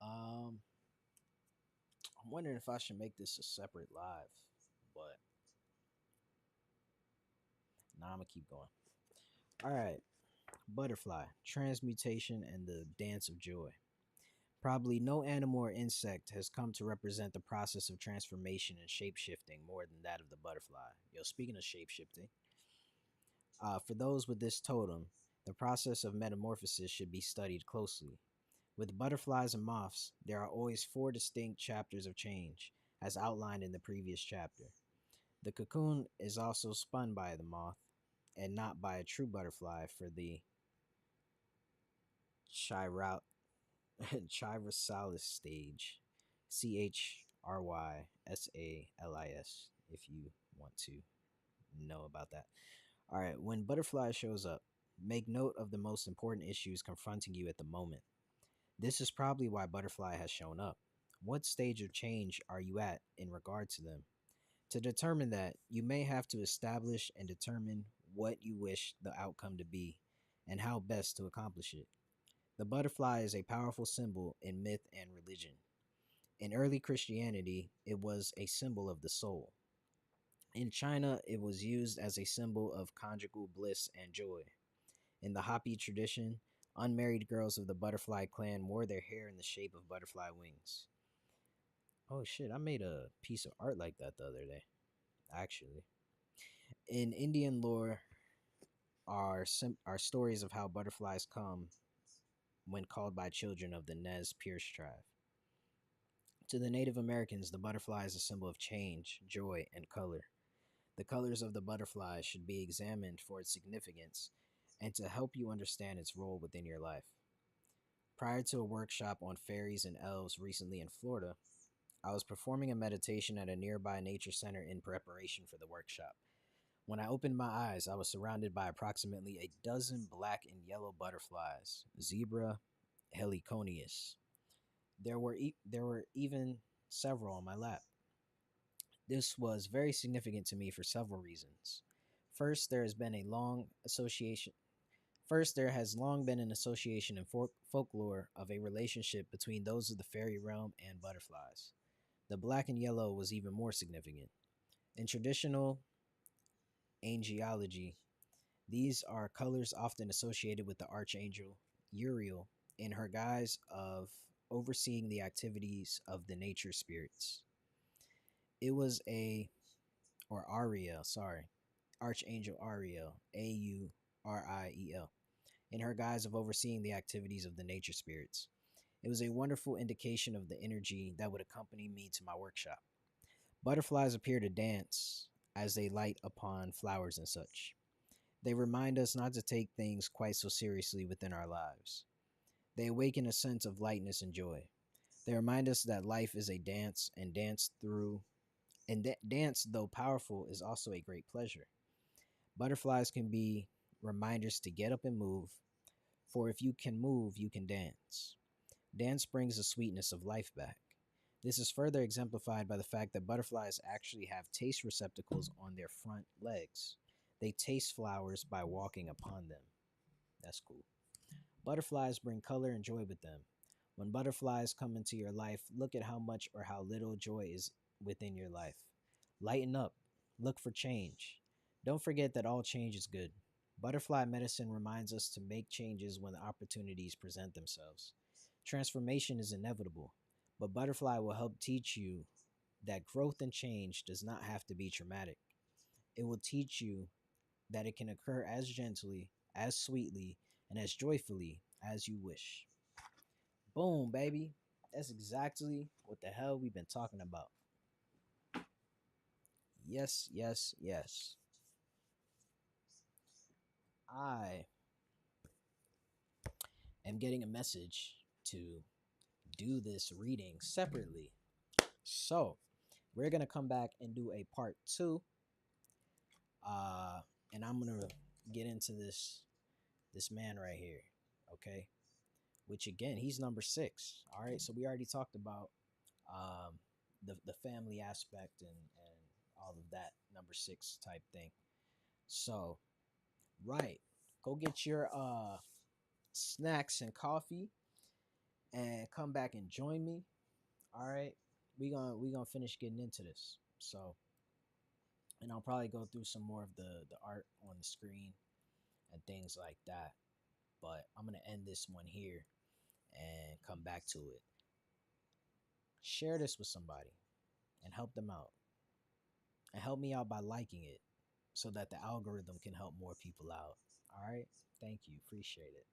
I'm wondering if I should make this a separate live, but nah, I'm gonna keep going. All right, Butterfly, transmutation, and the dance of joy. Probably no animal or insect has come to represent the process of transformation and shapeshifting more than that of the butterfly. Yo, speaking of shapeshifting, for those with this totem, the process of metamorphosis should be studied closely. With butterflies and moths, there are always four distinct chapters of change, as outlined in the previous chapter. The cocoon is also spun by the moth, and not by a true butterfly for the chiro- chrysalis stage. Chrysalis, if you want to know about that. All right, when butterfly shows up, make note of the most important issues confronting you at the moment. This is probably why butterfly has shown up. What stage of change are you at in regard to them? To determine that, you may have to establish and determine what you wish the outcome to be and how best to accomplish it. The butterfly is a powerful symbol in myth and religion. In early Christianity, it was a symbol of the soul. In China, it was used as a symbol of conjugal bliss and joy. In the Hopi tradition, unmarried girls of the butterfly clan wore their hair in the shape of butterfly wings. Oh shit, I made a piece of art like that the other day, actually. In Indian lore are stories of how butterflies come when called by children of the Nez Perce tribe. To the Native Americans, the butterfly is a symbol of change, joy, and color. The colors of the butterfly should be examined for its significance and to help you understand its role within your life. Prior to a workshop on fairies and elves recently in Florida, I was performing a meditation at a nearby nature center in preparation for the workshop. When I opened my eyes, I was surrounded by approximately a dozen black and yellow butterflies, zebra heliconius. There were even several on my lap. This was very significant to me for several reasons. First, there has been a long association. First, there has long been an association in folklore of a relationship between those of the fairy realm and butterflies. The black and yellow was even more significant. In traditional angelology, these are colors often associated with the archangel Uriel in her guise of overseeing the activities of the nature spirits. It was Ariel, sorry, Archangel Ariel, Auriel, in her guise of overseeing the activities of the nature spirits. It was a wonderful indication of the energy that would accompany me to my workshop. Butterflies appear to dance as they light upon flowers and such. They remind us not to take things quite so seriously within our lives. They awaken a sense of lightness and joy. They remind us that life is a dance and that dance, though powerful, is also a great pleasure. Butterflies can be reminders to get up and move, for if you can move, you can dance. Dance brings the sweetness of life back. This is further exemplified by the fact that butterflies actually have taste receptacles on their front legs. They taste flowers by walking upon them. That's cool. Butterflies bring color and joy with them. When butterflies come into your life, look at how much or how little joy is within your life. Lighten up. Look for change. Don't forget that all change is good. Butterfly medicine reminds us to make changes when the opportunities present themselves. Transformation is inevitable, but butterfly will help teach you that growth and change does not have to be traumatic. It will teach you that it can occur as gently, as sweetly, and as joyfully as you wish. Boom, baby. That's exactly what the hell we've been talking about. Yes, yes, yes. I am getting a message to do this reading separately. So, we're going to come back and do a part 2. And I'm going to get into this man right here, okay? Which again, he's number 6. All right? So we already talked about the family aspect and all of that number 6 type thing. So, right. Go get your snacks and coffee and come back and join me. All right? We gonna finish getting into this. So, and I'll probably go through some more of the art on the screen and things like that. But I'm going to end this one here and come back to it. Share this with somebody and help them out. And help me out by liking it so that the algorithm can help more people out. All right? Thank you. Appreciate it.